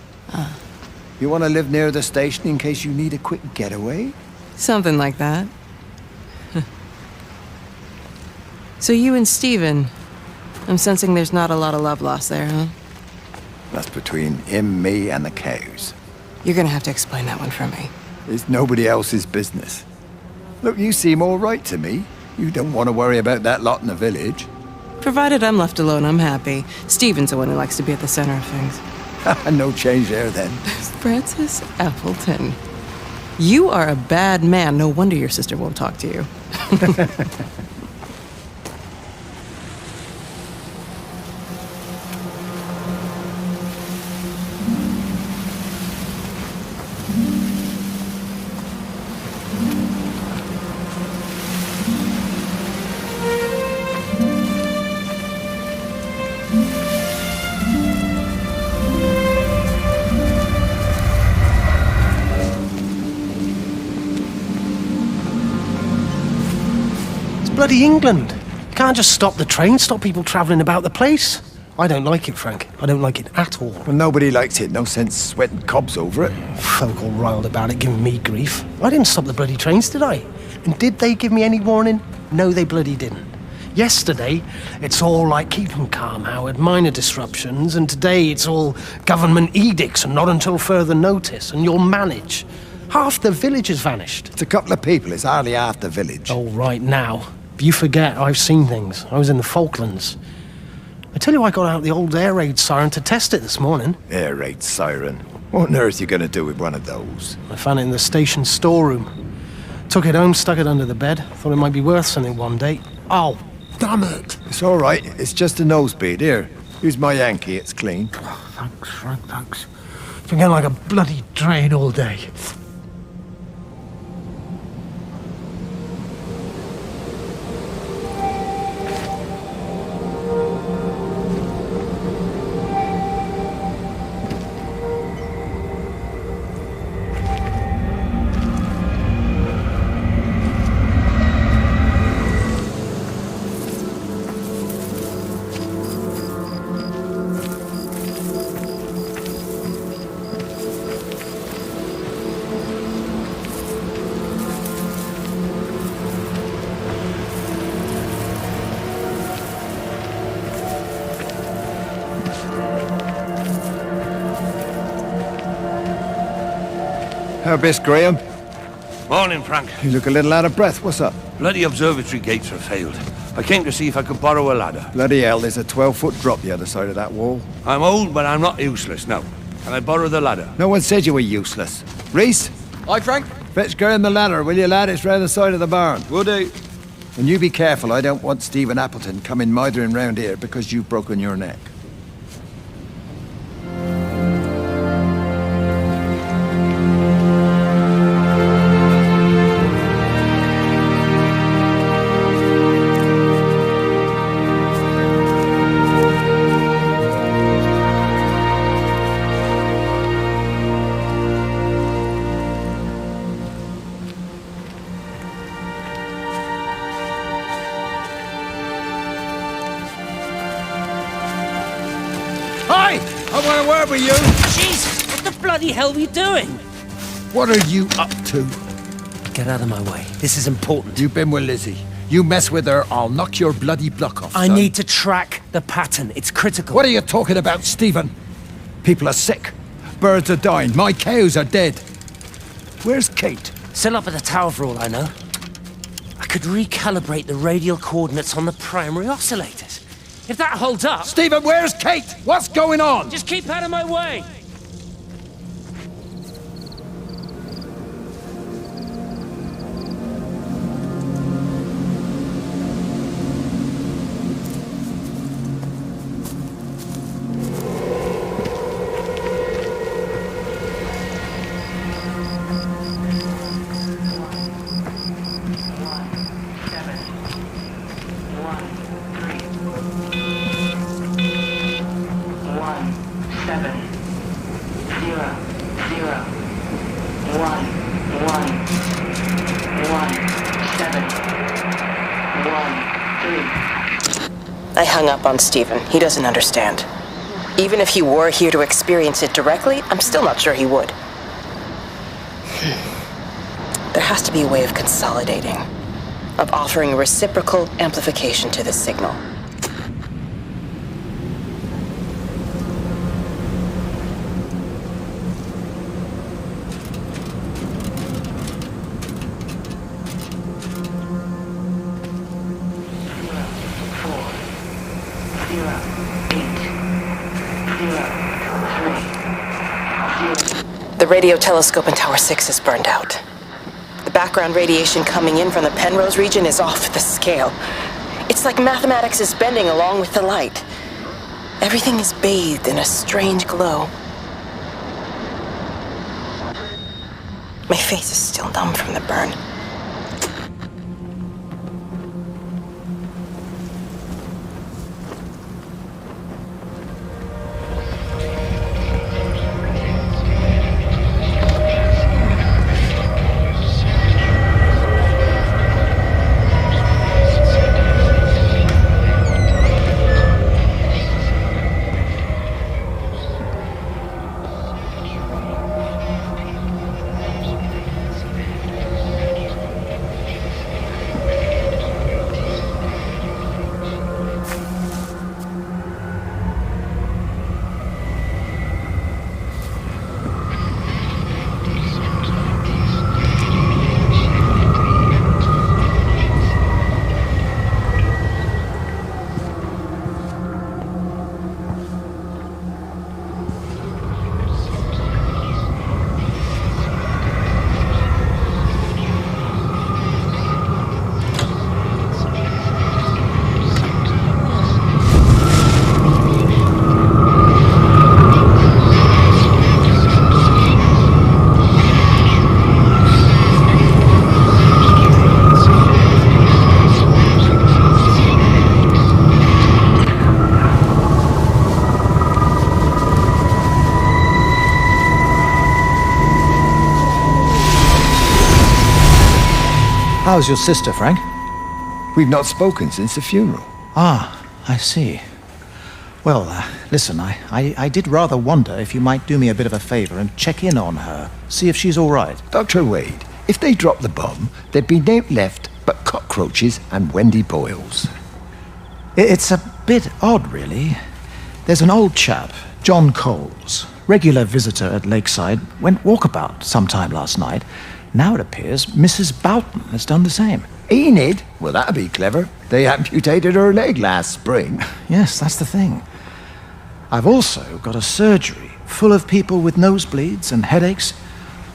You want to live near the station in case you need a quick getaway? Something like that. So you and Stephen, I'm sensing there's not a lot of love lost there, huh? That's between him, me, and the cows. You're gonna have to explain that one for me. It's nobody else's business. Look, you seem all right to me. You don't want to worry about that lot in the village. Provided I'm left alone, I'm happy. Stephen's the one who likes to be at the center of things. No change there, then. Francis Appleton. You are a bad man. No wonder your sister won't talk to you. Bloody England. You can't just stop the train, stop people travelling about the place. I don't like it, Frank. I don't like it at all. Well, nobody likes it. No sense sweating cobs over it. Folk all riled about it, giving me grief. I didn't stop the bloody trains, did I? And did they give me any warning? No, they bloody didn't. Yesterday, it's all like, keep 'em calm, Howard, minor disruptions, and today it's all government edicts and not until further notice, and you'll manage. Half the village has vanished. It's a couple of people, it's hardly half the village. Oh, right now. You forget, I've seen things. I was in the Falklands. I tell you, I got out the old air raid siren to test it this morning. Air raid siren? What on earth are you going to do with one of those? I found it in the station storeroom. Took it home, stuck it under the bed. Thought it might be worth something one day. Oh, damn it. It's all right. It's just a nosebleed. Here, use my Yankee. It's clean. Oh, thanks, Frank, thanks. Been getting like a bloody drain all day. Miss Graham. Morning, Frank. You look a little out of breath. What's up? Bloody observatory gates have failed. I came to see if I could borrow a ladder. Bloody hell, there's a 12-foot drop the other side of that wall. I'm old, but I'm not useless, no. Can I borrow the ladder? No one said you were useless. Reese? Aye, Frank? Fetch Graham the ladder, will you, lad? It's round the side of the barn. Will do. And you be careful, I don't want Stephen Appleton coming mithering round here because you've broken your neck. You? Jesus, what the bloody hell are you doing? What are you up to? Get out of my way. This is important. You've been with Lizzie. You mess with her, I'll knock your bloody block off, I son. need to track the pattern. It's critical. What are you talking about, Stephen? People are sick. Birds are dying. My cows are dead. Where's Kate? Still up at the tower for all I know. I could recalibrate the radial coordinates on the primary oscillators. If that holds up... Stephen, where's Kate? What's going on? Just keep out of my way! I hung up on Stephen. He doesn't understand. Even if he were here to experience it directly, I'm still not sure he would. There has to be a way of consolidating, of offering a reciprocal amplification to this signal. The radio telescope in Tower 6 is burned out. The background radiation coming in from the Penrose region is off the scale. It's like mathematics is bending along with the light. Everything is bathed in a strange glow. My face is still numb from the burn. How's your sister, Frank? We've not spoken since the funeral. Ah, I see. Well, listen, I did rather wonder if you might do me a bit of a favor and check in on her, see if she's all right. Dr. Wade, if they dropped the bomb, there'd be naught left but cockroaches and Wendy Boyles. It's a bit odd, really. There's an old chap, John Coles, regular visitor at Lakeside, went walkabout sometime last night. Now it appears Mrs. Boughton has done the same. Enid? Well, that'd be clever. They amputated her leg last spring. Yes, that's the thing. I've also got a surgery full of people with nosebleeds and headaches.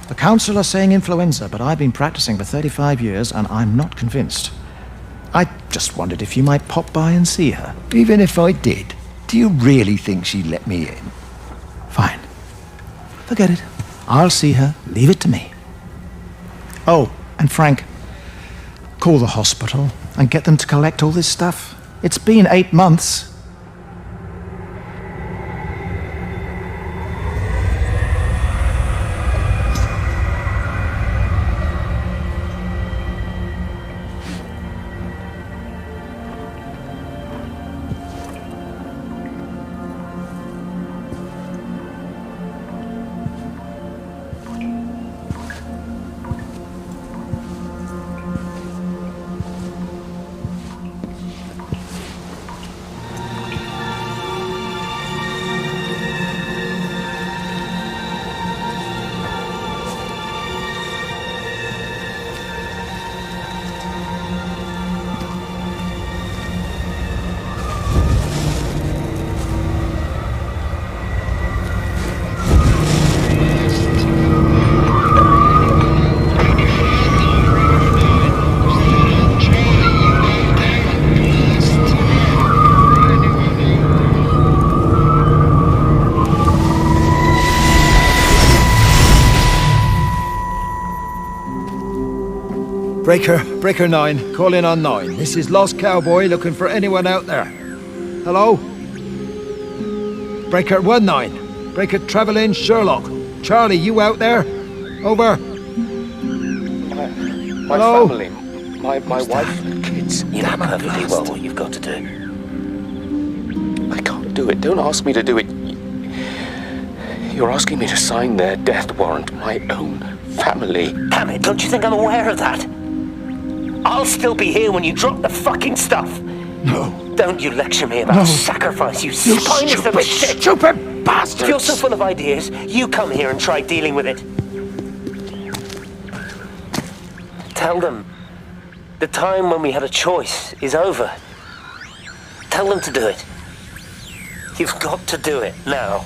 The council are saying influenza, but I've been practicing for 35 years and I'm not convinced. I just wondered if you might pop by and see her. Even if I did, do you really think she'd let me in? Fine. Forget it. I'll see her. Leave it to me. Oh, and Frank, call the hospital and get them to collect all this stuff. It's been 8 months. Breaker 9, call in on 9. This is Lost Cowboy looking for anyone out there. Hello? Breaker 19. Breaker Travelin Sherlock. Charlie, you out there? Over. My Hello? family, my wife and kids. You know perfectly well what you've got to do. I can't do it. Don't ask me to do it. You're asking me to sign their death warrant. My own family. Damn it, don't you think I'm aware of that? I'll still be here when you drop the fucking stuff. No. Don't you lecture me about sacrifice, you spineless little shit. Stupid bastard! If you're so full of ideas, you come here and try dealing with it. Tell them the time when we had a choice is over. Tell them to do it. You've got to do it now.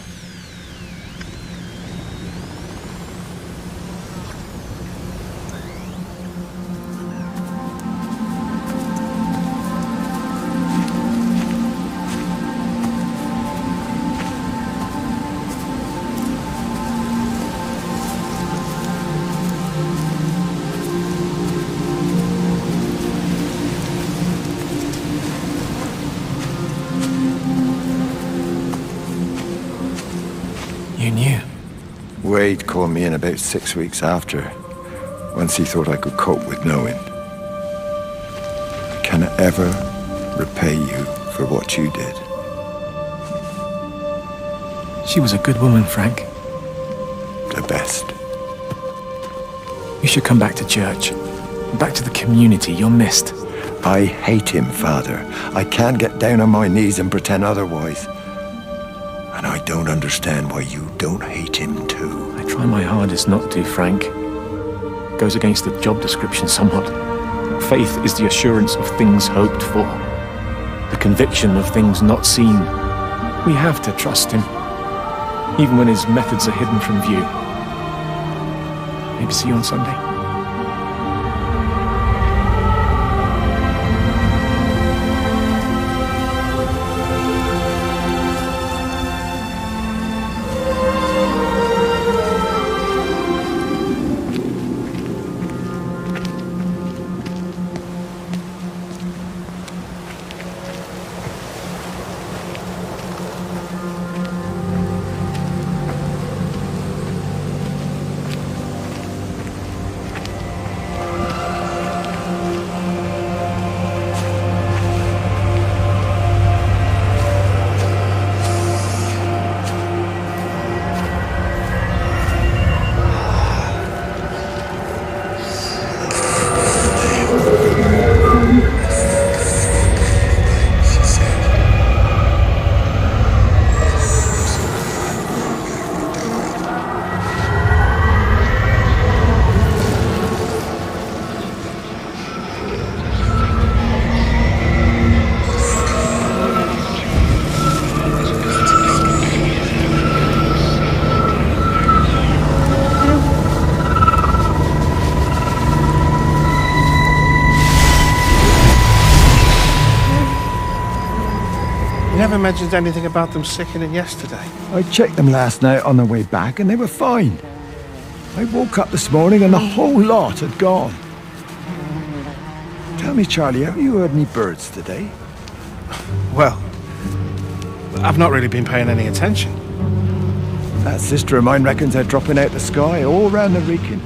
You knew? Wade called me in about 6 weeks after, once he thought I could cope with knowing. I cannot ever repay you for what you did. She was a good woman, Frank. The best. You should come back to church. Back to the community. You're missed. I hate him, Father. I can't get down on my knees and pretend otherwise. And I don't understand why you don't hate him too. I try my hardest not to, Frank. Goes against the job description somewhat. Faith is the assurance of things hoped for. The conviction of things not seen. We have to trust him, even when his methods are hidden from view. Maybe see you on Sunday. never mentioned anything about them sickening yesterday. I checked them last night on the way back and they were fine. I woke up this morning and the whole lot had gone. Tell me, Charlie, have you heard any birds today? Well, I've not really been paying any attention. That sister of mine reckons they're dropping out the sky all round the Wrekin.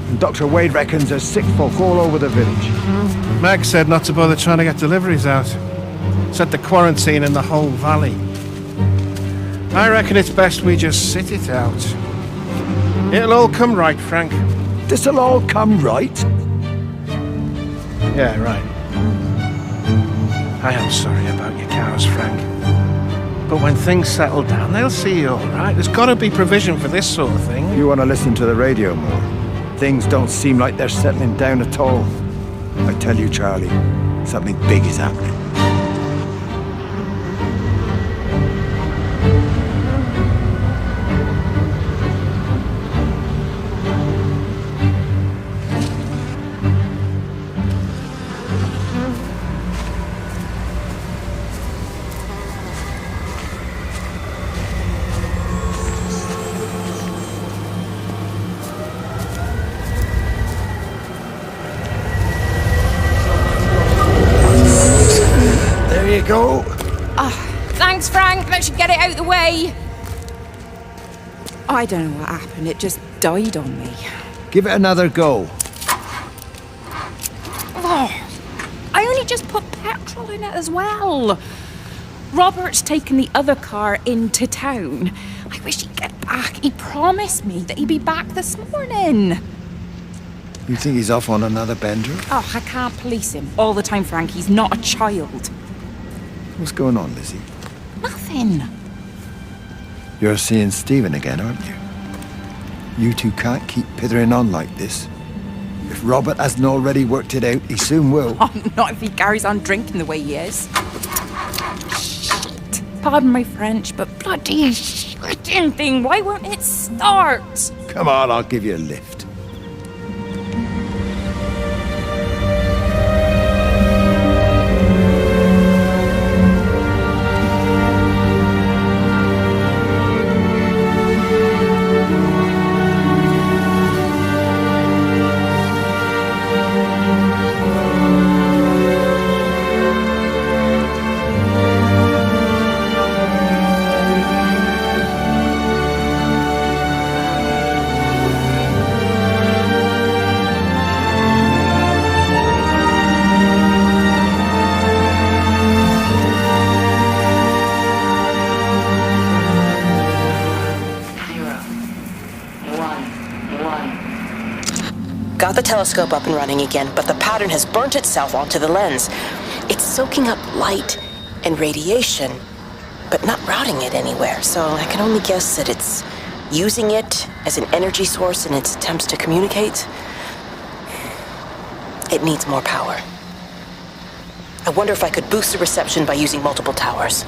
And Dr. Wade reckons there's sick folk all over the village. Meg said not to bother trying to get deliveries out. Said the quarantine in the whole valley. I reckon it's best we just sit it out. It'll all come right, Frank. This'll all come right? Yeah, right. I am sorry about your cows, Frank. But when things settle down, they'll see you all right. There's got to be provision for this sort of thing. You want to listen to the radio more? Things don't seem like they're settling down at all. I tell you, Charlie, something big is happening. There you go. Thanks, Frank. That should get it out of the way. I don't know what happened. It just died on me. Give it another go. Oh, I only just put petrol in it as well. Robert's taken the other car into town. I wish he'd get back. He promised me that he'd be back this morning. You think he's off on another bender? Oh, I can't police him all the time, Frank. He's not a child. What's going on, Lizzie? Nothing. You're seeing Stephen again, aren't you? You two can't keep pithering on like this. If Robert hasn't already worked it out, he soon will. Oh, not if he carries on drinking the way he is. Shit. Pardon my French, but bloody shitting thing, why won't it start? Come on, I'll give you a lift. Got the telescope up and running again, but the pattern has burnt itself onto the lens. It's soaking up light and radiation, but not routing it anywhere, so I can only guess that it's using it as an energy source in its attempts to communicate. It needs more power. I wonder if I could boost the reception by using multiple towers.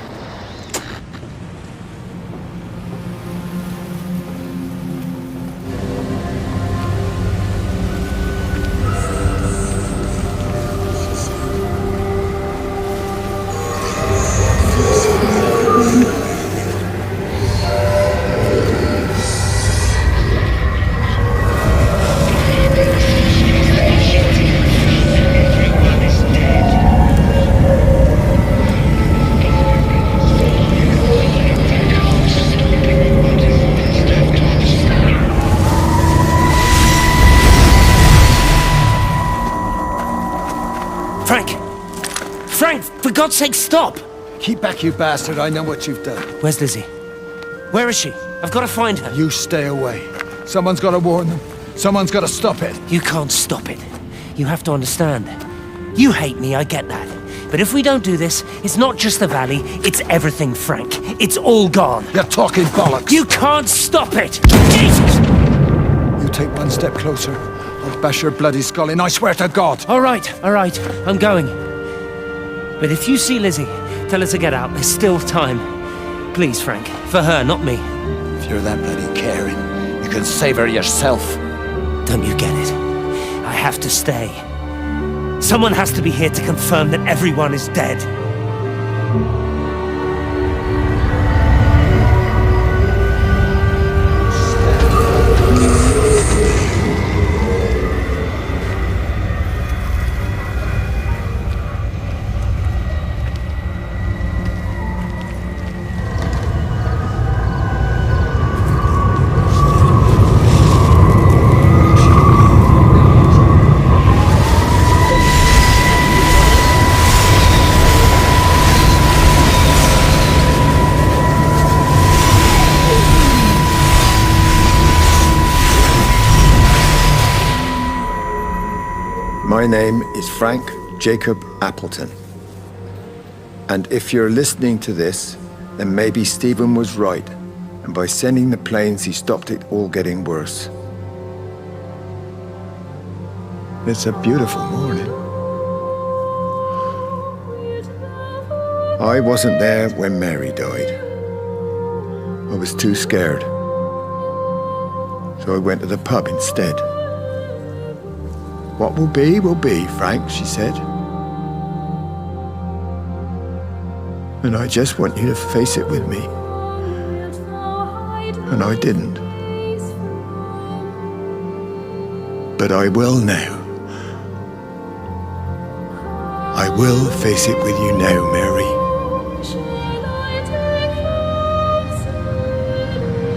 For God's sake, stop! Keep back, you bastard. I know what you've done. Where's Lizzie? Where is she? I've got to find her. You stay away. Someone's got to warn them. Someone's got to stop it. You can't stop it. You have to understand. You hate me, I get that. But if we don't do this, it's not just the valley, it's everything, Frank. It's all gone. You're talking bollocks. You can't stop it! Jesus! You take one step closer, I'll bash your bloody skull in, I swear to God. All right, I'm going. But if you see Lizzie, tell her to get out. There's still time. Please, Frank. For her, not me. If you're that bloody caring, you can save her yourself. Don't you get it? I have to stay. Someone has to be here to confirm that everyone is dead. My name is Frank Jacob Appleton. And if you're listening to this, then maybe Stephen was right. And by sending the planes, he stopped it all getting worse. It's a beautiful morning. I wasn't there when Mary died. I was too scared. So I went to the pub instead. What will be, Frank, she said. And I just want you to face it with me. And I didn't. But I will now. I will face it with you now, Mary.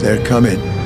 They're coming.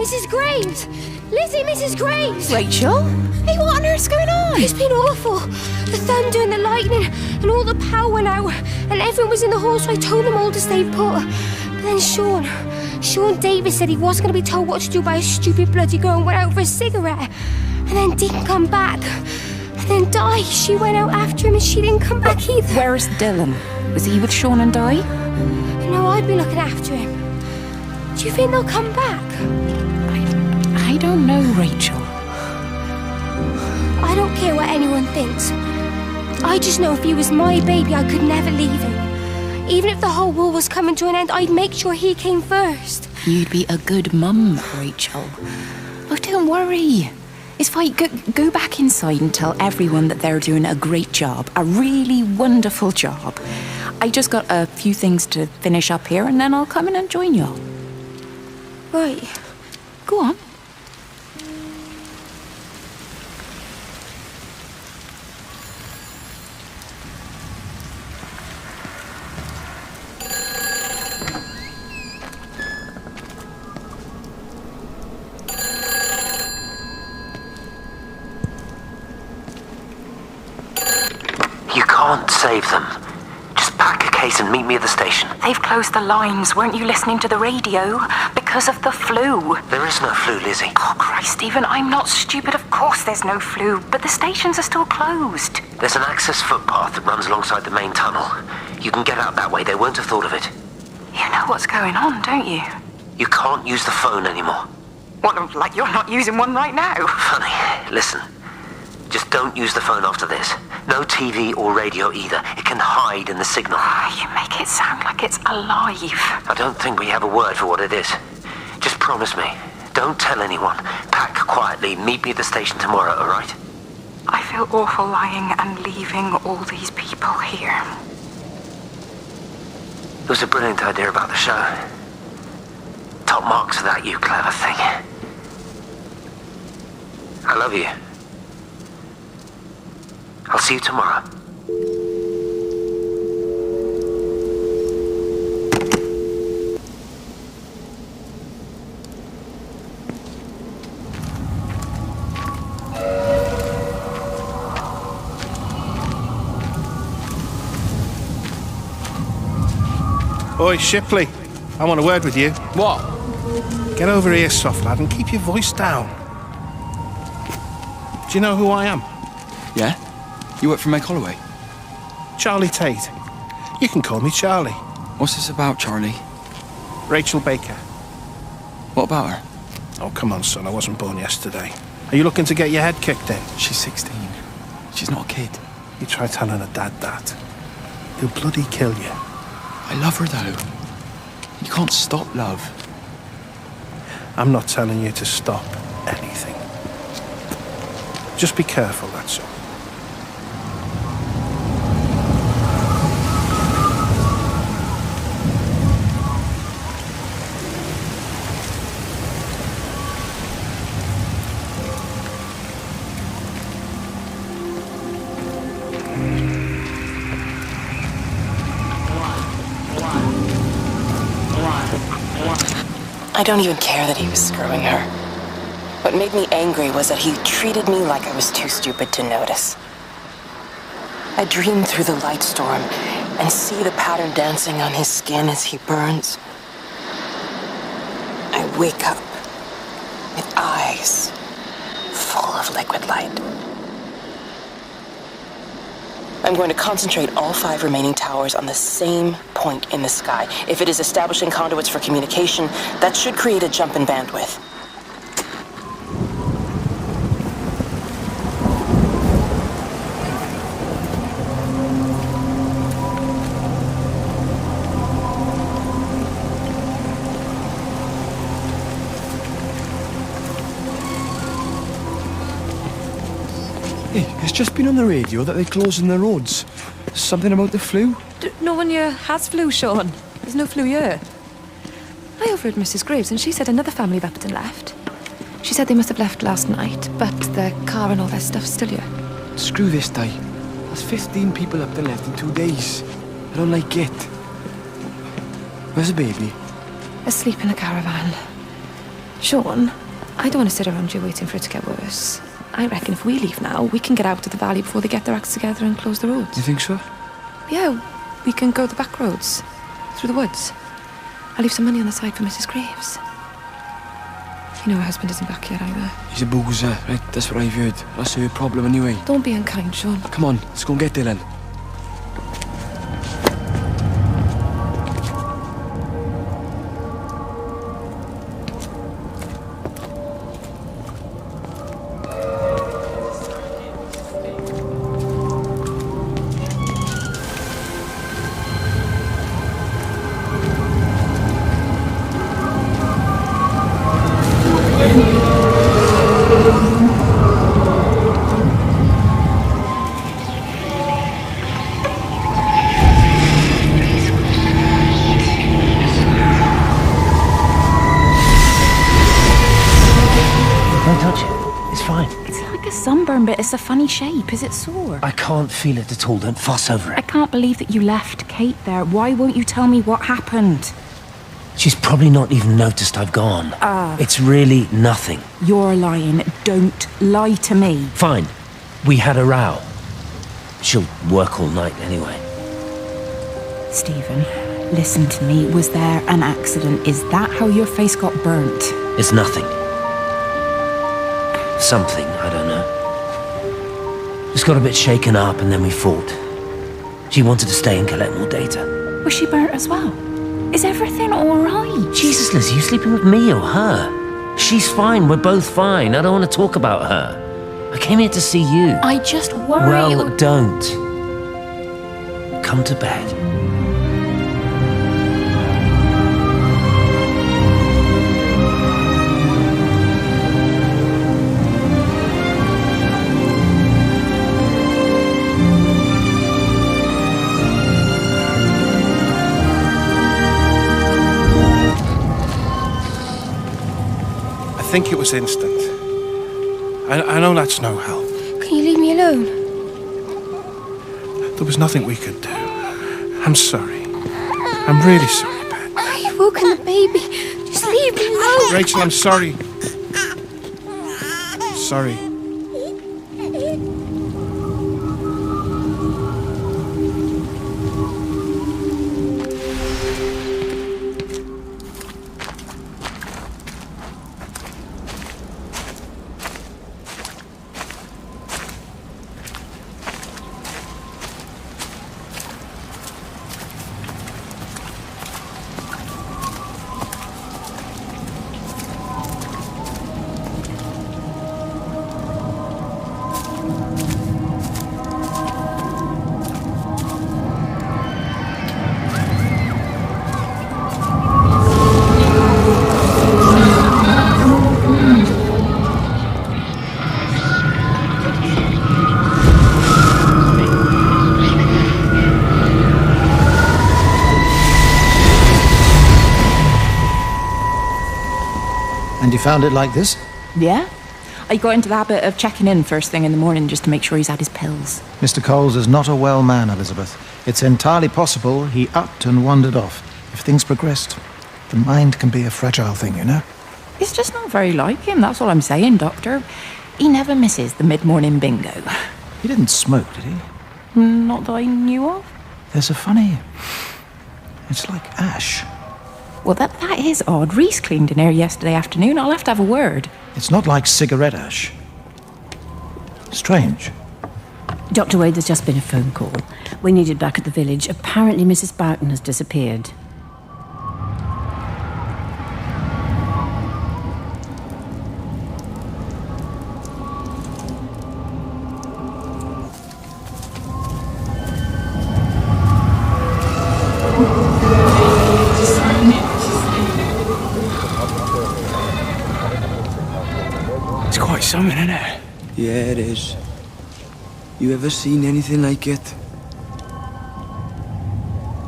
Mrs. Graves! Lizzie, Mrs. Graves! Rachel? Hey, what on earth's going on? It's been awful. The thunder and the lightning and all the power went out and everyone was in the hall, so I told them all to stay put. But then Sean Davis said he wasn't going to be told what to do by a stupid bloody girl and went out for a cigarette. And then didn't come back. And then Di, she went out after him and she didn't come back either. Where's Dylan? Was he with Sean and Di? No, I'd be looking after him. Do you think they'll come back? I don't know, Rachel. I don't care what anyone thinks. I just know if he was my baby, I could never leave him. Even if the whole world was coming to an end, I'd make sure he came first. You'd be a good mum, Rachel. Oh, don't worry. It's fine. Go back inside and tell everyone that they're doing a great job. A really wonderful job. I just got a few things to finish up here, and then I'll come in and join y'all. Right. Go on. Save them. Just pack a case and meet me at the station. They've closed the lines. Weren't you listening to the radio? Because of the flu. There is no flu, Lizzie. Oh, Christ, Stephen, I'm not stupid. Of course there's no flu, but the stations are still closed. There's an access footpath that runs alongside the main tunnel. You can get out that way. They won't have thought of it. You know what's going on, don't you? You can't use the phone anymore. What, like you're not using one right now? Funny. Listen. Just don't use the phone after this. No TV or radio either. It can hide in the signal. You make it sound like it's alive. I don't think we have a word for what it is. Just promise me. Don't tell anyone. Pack quietly. Meet me at the station tomorrow, all right? I feel awful lying and leaving all these people here. It was a brilliant idea about the show. Top marks for that, you clever thing. I love you. I'll see you tomorrow. Oi, Shipley. I want a word with you. What? Get over here, soft lad, and keep your voice down. Do you know who I am? Yeah? You work for Meg Holloway? Charlie Tate. You can call me Charlie. What's this about, Charlie? Rachel Baker. What about her? Oh, come on, son. I wasn't born yesterday. Are you looking to get your head kicked in? She's 16. She's not a kid. You try telling her dad that. He'll bloody kill you. I love her, though. You can't stop love. I'm not telling you to stop anything. Just be careful, that's all. I don't even care that he was screwing her. What made me angry was that he treated me like I was too stupid to notice. I dream through the light storm and see the pattern dancing on his skin as he burns. I wake up with eyes full of liquid light. I'm going to concentrate all 5 remaining towers on the same point in the sky. If it is establishing conduits for communication, that should create a jump in bandwidth. Hey, it's just been on the radio that they're closing the roads. Something about the flu? No one here has flu, Sean. There's no flu here. I overheard Mrs. Graves, and she said another family of Upton left. She said they must have left last night, but their car and all their stuff's still here. Screw this day. There's 15 people up there left in 2 days. I don't like it. Where's the baby? Asleep in a caravan. Sean, I don't want to sit around here waiting for it to get worse. I reckon if we leave now, we can get out of the valley before they get their acts together and close the roads. You think so? Yeah, we can go the back roads, through the woods. I'll leave some money on the side for Mrs. Graves. You know her husband isn't back yet either. He's a boozer, right? That's what I've heard. That's her problem anyway. Don't be unkind, Sean. Come on, let's go and get Dylan. but it's a funny shape. Is it sore? I can't feel it at all. Don't fuss over I it. can't believe that you left Kate there. Why won't you tell me what happened? She's probably not even noticed I've gone. It's really nothing. You're lying. Don't lie to me. Fine. We had a row. She'll work all night anyway. Stephen, listen to me. Was there an accident? Is that how your face got burnt? It's nothing. Something, I don't know. Just got a bit shaken up and then we fought. She wanted to stay and collect more data. Was she burnt as well? Is everything all right? Jesus, Liz, are you sleeping with me or her? She's fine, we're both fine. I don't want to talk about her. I came here to see you. I just worry. Well, don't. Come to bed. I think it was instant. I know that's no help. Can you leave me alone? There was nothing we could do. I'm sorry. I'm really sorry, Ben. You've woken the baby. Just leave me alone. Rachel, I'm sorry. Sorry. And you found it like this? Yeah. I got into the habit of checking in first thing in the morning just to make sure he's had his pills. Mr. Coles is not a well man, Elizabeth. It's entirely possible he upped and wandered off. If things progressed, the mind can be a fragile thing, you know? It's just not very like him, that's all I'm saying, Doctor. He never misses the mid-morning bingo. He didn't smoke, did he? Not that I knew of. There's a funny... It's like ash. Well, that is odd. Reese cleaned in here yesterday afternoon. I'll have to have a word. It's not like cigarette ash. Strange. Dr. Wade, there's just been a phone call. We needed back at the village. Apparently Mrs. Boughton has disappeared. It's quite something, isn't it? Yeah, it is. You ever seen anything like it?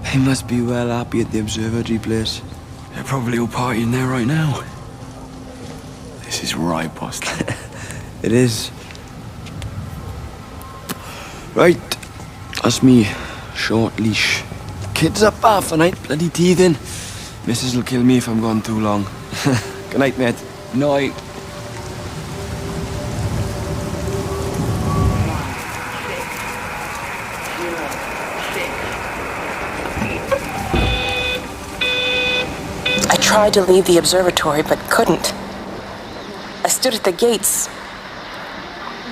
They must be well happy at the observatory place. They're probably all partying there right now. This is right, Boston. It is. Right, that's me. Short leash. Kids up half a night, bloody teething. Missus will kill me if I'm gone too long. Good night, mate. Night. I tried to leave the observatory, but couldn't. I stood at the gates,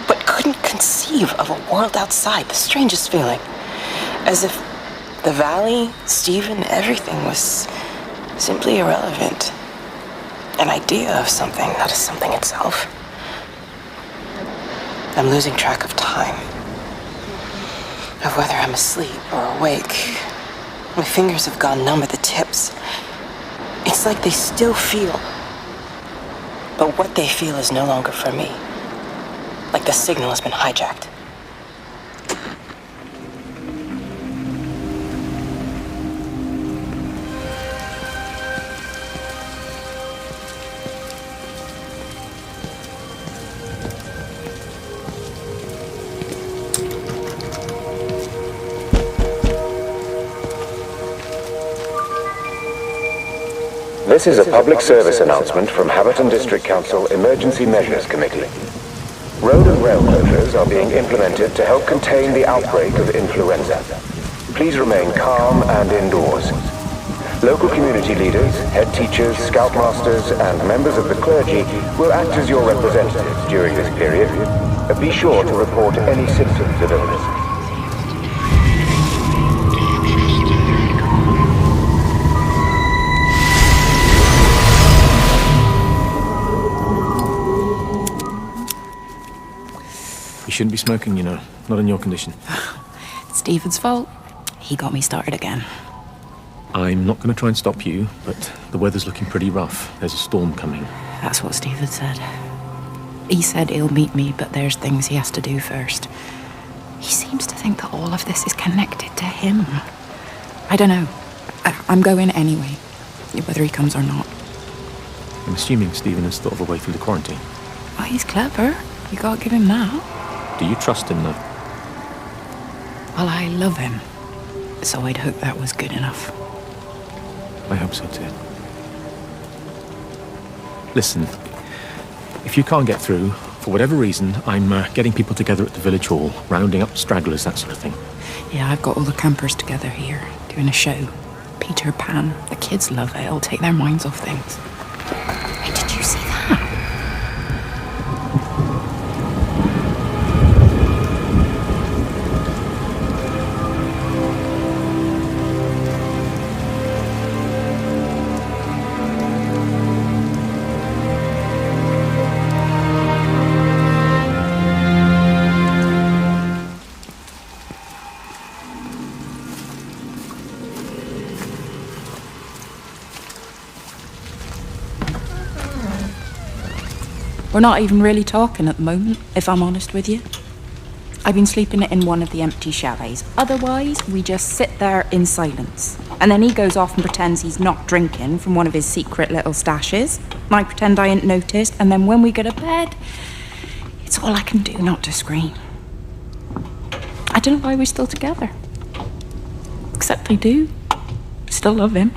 but couldn't conceive of a world outside. The strangest feeling. As if the valley, Stephen, everything was simply irrelevant. An idea of something, not as something itself. I'm losing track of time. Of whether I'm asleep or awake. My fingers have gone numb at the tips. It's like they still feel. But what they feel is no longer for me. Like the signal has been hijacked. This is a public service announcement from Haverton District Council Emergency Measures Committee. Road and rail closures are being implemented to help contain the outbreak of influenza. Please remain calm and indoors. Local community leaders, head teachers, scoutmasters, and members of the clergy will act as your representatives during this period. Be sure to report any symptoms of illness. You shouldn't be smoking, you know. Not in your condition. It's Stephen's fault. He got me started again. I'm not going to try and stop you, but the weather's looking pretty rough. There's a storm coming. That's what Stephen said. He said he'll meet me, but there's things he has to do first. He seems to think that all of this is connected to him. I don't know. I'm going anyway, whether he comes or not. I'm assuming Stephen has thought of a way through the quarantine. Well, he's clever. You gotta give him that. Do you trust him, though? Well, I love him. So I'd hope that was good enough. I hope so, too. Listen, if you can't get through, for whatever reason, I'm getting people together at the village hall, rounding up stragglers, that sort of thing. Yeah, I've got all the campers together here, doing a show. Peter Pan. The kids love it. It'll take their minds off things. Hey, did you see that? We're not even really talking at the moment, if I'm honest with you. I've been sleeping in one of the empty chalets. Otherwise, we just sit there in silence. And then he goes off and pretends he's not drinking from one of his secret little stashes. And I pretend I ain't noticed, and then when we go to bed, it's all I can do not to scream. I don't know why we're still together. Except I do. Still love him.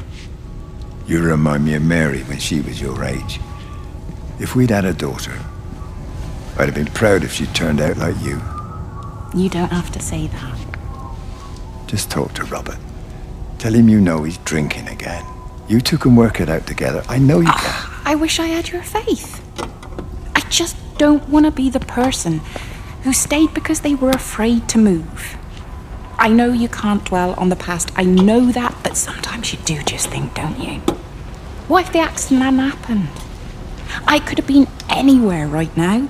You remind me of Mary when she was your age. If we'd had a daughter, I'd have been proud if she turned out like you. You don't have to say that. Just talk to Robert. Tell him you know he's drinking again. You two can work it out together. I know you can. I wish I had your faith. I just don't want to be the person who stayed because they were afraid to move. I know you can't dwell on the past. I know that, but sometimes you do just think, don't you? What if the accident hadn't happened? I could have been anywhere right now,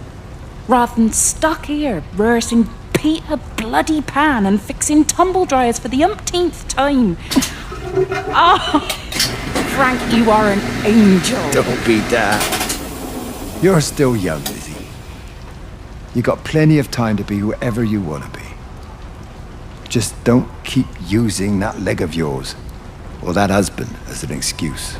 rather than stuck here rehearsing Peter bloody Pan and fixing tumble dryers for the umpteenth time. Oh, Frank, you are an angel. Don't be daft. You're still young, Lizzie. You got plenty of time to be whoever you want to be. Just don't keep using that leg of yours, or that husband, as an excuse.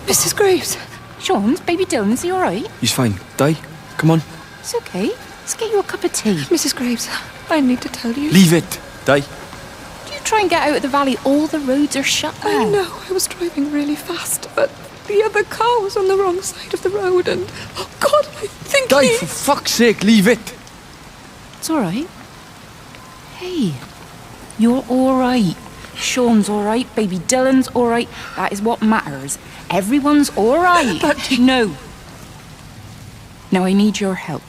Mrs. Graves. Sean's baby Dylan, is he all right? He's fine. Di, come on. It's okay. Let's get you a cup of tea. Mrs. Graves, I need to tell you. Leave it, Di. You try and get out of the valley. All the roads are shut now. I know. I was driving really fast, but the other car was on the wrong side of the road, and oh God, I think Di, for fuck's sake, leave it. It's all right. Hey, you're all right. Sean's all right. Baby Dylan's all right. That is what matters. Everyone's all right. No. No, I need your help.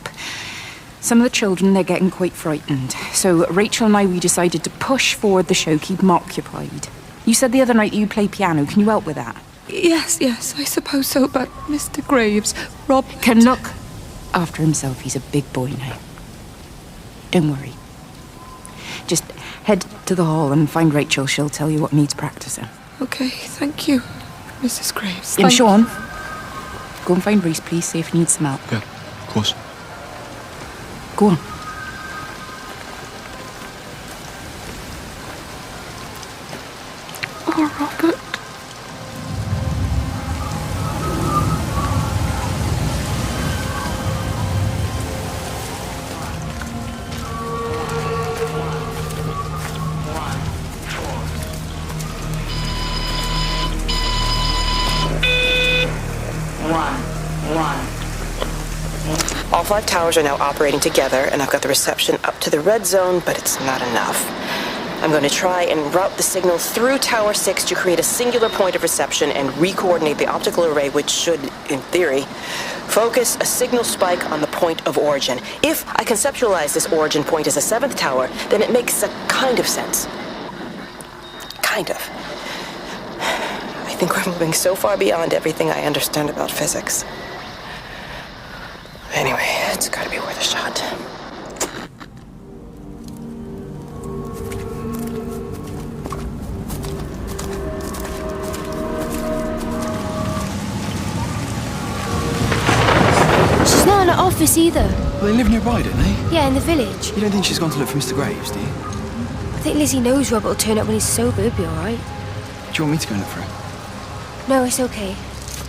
Some of the children, they're getting quite frightened. So Rachel and I, we decided to push forward the show, keep them occupied. You said the other night you play piano. Can you help with that? Yes, I suppose so, but Mr. Graves, Rob can look after himself. He's a big boy now. Don't worry. Just head to the hall and find Rachel. She'll tell you what needs practicing. Okay, thank you, Mrs. Graves. And Sean, Go and find Reese, please, see if he needs some help. Yeah, of course. Go on. Oh, Robert. All 5 towers are now operating together, and I've got the reception up to the red zone, but it's not enough. I'm going to try and route the signal through Tower 6 to create a singular point of reception and re-coordinate the optical array, which should, in theory, focus a signal spike on the point of origin. If I conceptualize this origin point as a 7th tower, then it makes a kind of sense. Kind of. I think we're moving so far beyond everything I understand about physics. Anyway, it's gotta be worth a shot. She's not in her office either. Well, they live nearby, don't they? Yeah, in the village. You don't think she's gone to look for Mr. Graves, do you? I think Lizzie knows Robert will turn up when he's sober. He'll be alright. Do you want me to go and look for him? No, it's okay.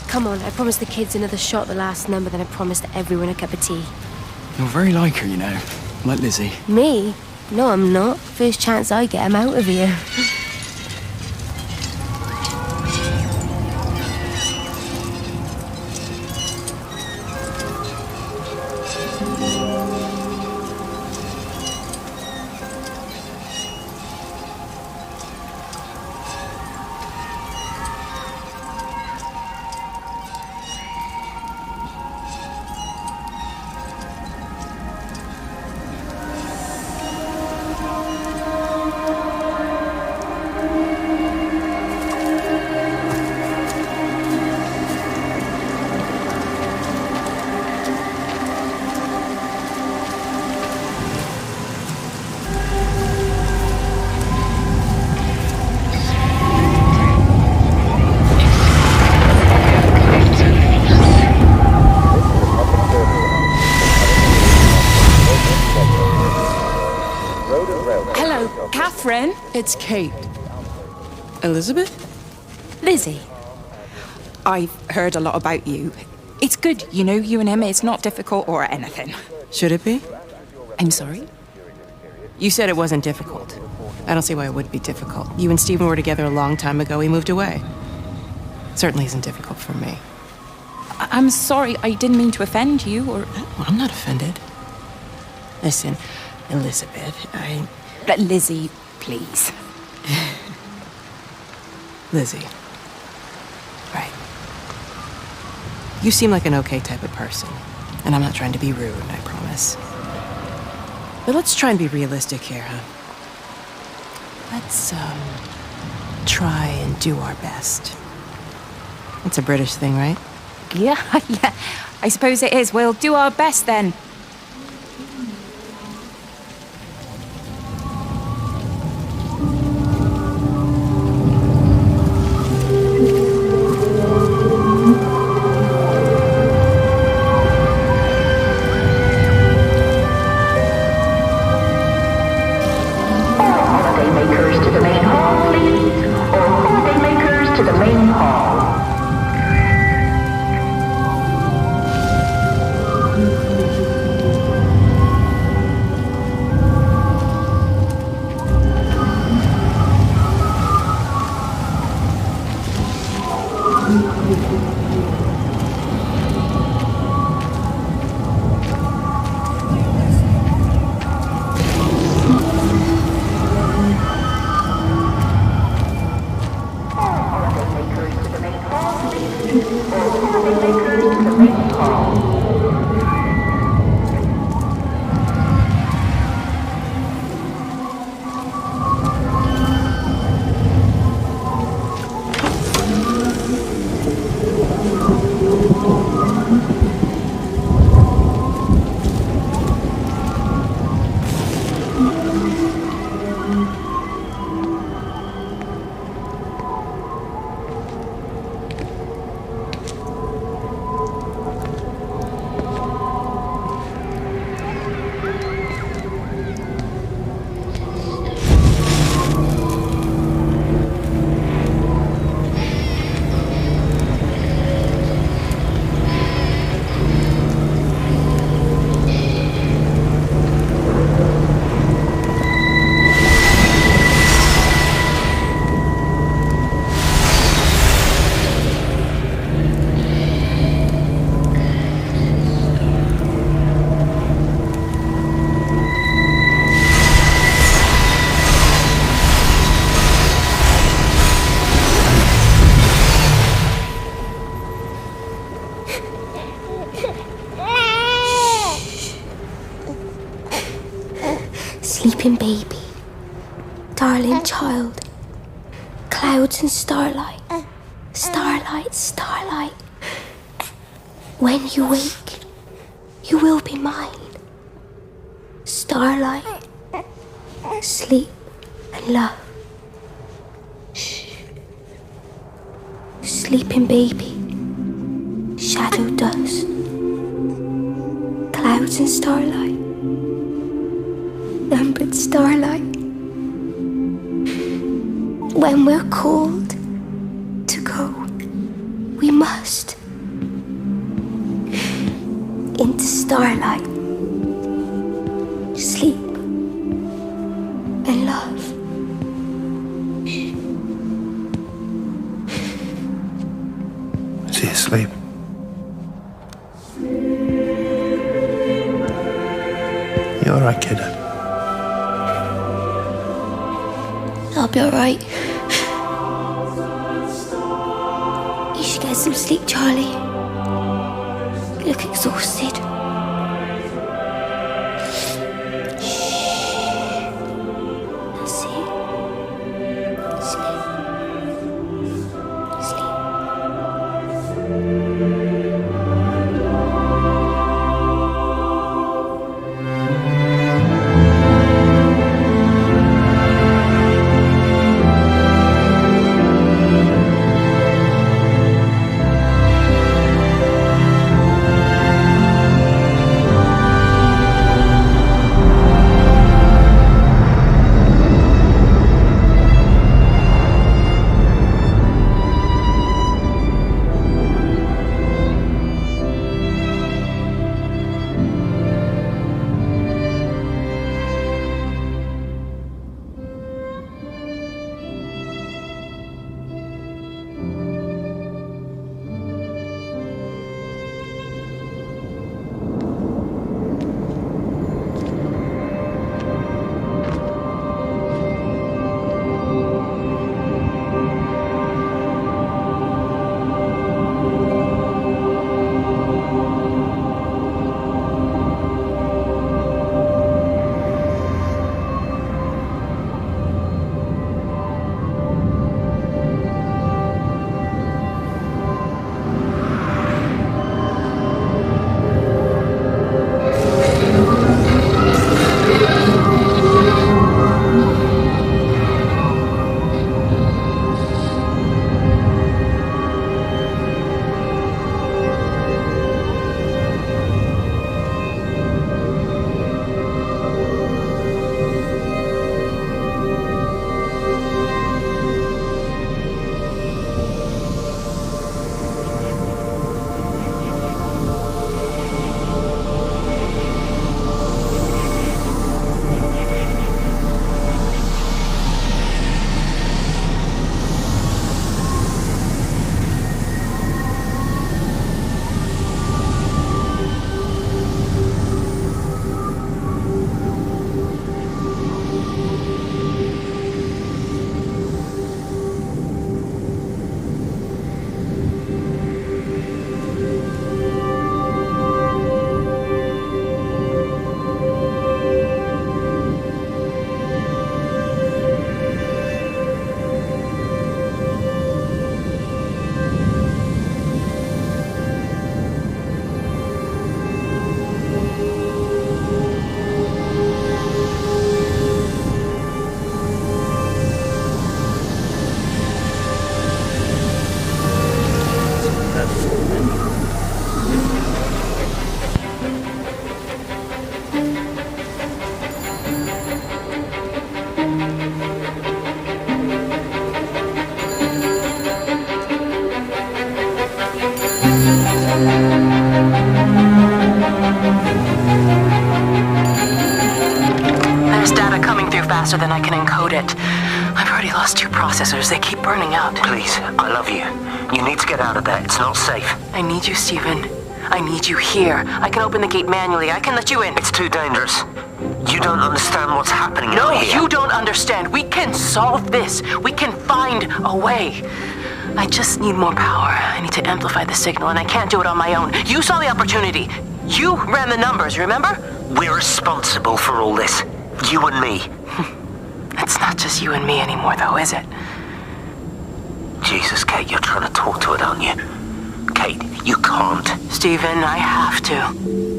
Come on, I promised the kids another shot at the last number, then I promised everyone a cup of tea. You're very like her, you know. Like Lizzie. Me? No, I'm not. First chance I get, I'm out of here. It's Kate. Elizabeth? Lizzie. I've heard a lot about you. It's good, you know, you and Emma, it's not difficult or anything. Should it be? I'm sorry? You said it wasn't difficult. I don't see why it would be difficult. You and Stephen were together a long time ago. He moved away. Certainly isn't difficult for me. I'm sorry, I didn't mean to offend you, or... Well, I'm not offended. Listen, Elizabeth, But Lizzie, please. Lizzie. Right. You seem like an okay type of person. And I'm not trying to be rude, I promise. But let's try and be realistic here, huh? Let's, try and do our best. It's a British thing, right? Yeah, yeah. I suppose it is. We'll do our best then. Sleeping baby. Darling child. Clouds and starlight. Starlight, starlight. When you wake, you will be mine. Starlight. Sleep and love. Shh. Sleeping baby. Shadow dust. Clouds and starlight. Numbered starlight. When we're called to go, we must. Into starlight. Sleep and love. Is he asleep? You alright, kid? I'll be alright. You should get some sleep, Charlie. You look exhausted. faster than I can encode it. I've already lost 2 processors. They keep burning out. Please, I love you. You need to get out of there. It's not safe. I need you, Stephen. I need you here. I can open the gate manually. I can let you in. It's too dangerous. You don't understand what's happening out here. No, you don't understand. We can solve this. We can find a way. I just need more power. I need to amplify the signal, and I can't do it on my own. You saw the opportunity. You ran the numbers, remember? We're responsible for all this. You and me. It's not just you and me anymore, though, is it? Jesus, Kate, you're trying to talk to it, aren't you? Kate, you can't. Stephen, I have to.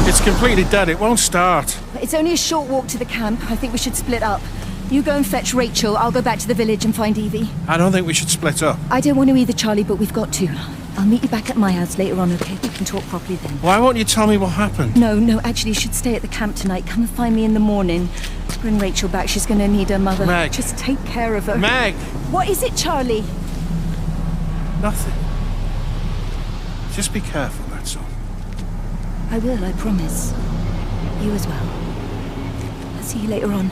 It's completely dead. It won't start. It's only a short walk to the camp. I think we should split up. You go and fetch Rachel. I'll go back to the village and find Evie. I don't think we should split up. I don't want to either, Charlie, but we've got to. I'll meet you back at my house later on, okay? We can talk properly then. Why won't you tell me what happened? No, actually, you should stay at the camp tonight. Come and find me in the morning. Bring Rachel back. She's going to need her mother. Meg. Just take care of her. Meg! What is it, Charlie? Nothing. Just be careful, that's all. I will, I promise. You as well. I'll see you later on.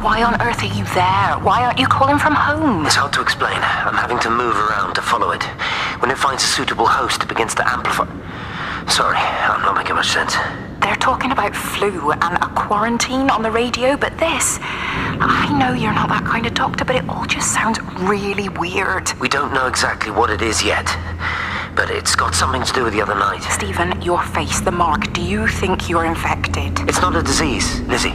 Why on earth are you there? Why aren't you calling from home? It's hard to explain. I'm having to move around to follow it. When it finds a suitable host, it begins to amplify. Sorry, I'm not making much sense. They're talking about flu and a quarantine on the radio, but this... I know you're not that kind of doctor, but it all just sounds really weird. We don't know exactly what it is yet, but it's got something to do with the other night. Stephen, your face, the mark, do you think you're infected? It's not a disease, Lizzie.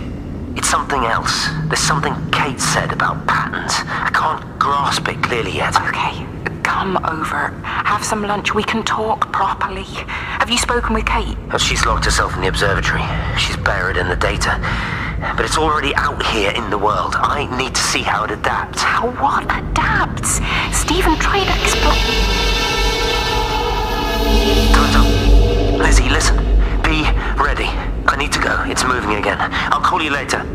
It's something else. There's something Kate said about patterns. I can't grasp it clearly yet. Okay, come over. Have some lunch. We can talk properly. Have you spoken with Kate? She's locked herself in the observatory. She's buried in the data. But it's already out here in the world. I need to see how it adapts. How what adapts? Stephen tried to explain... Time's up. Lizzie, listen. Be ready. I need to go. It's moving again. I'll call you later.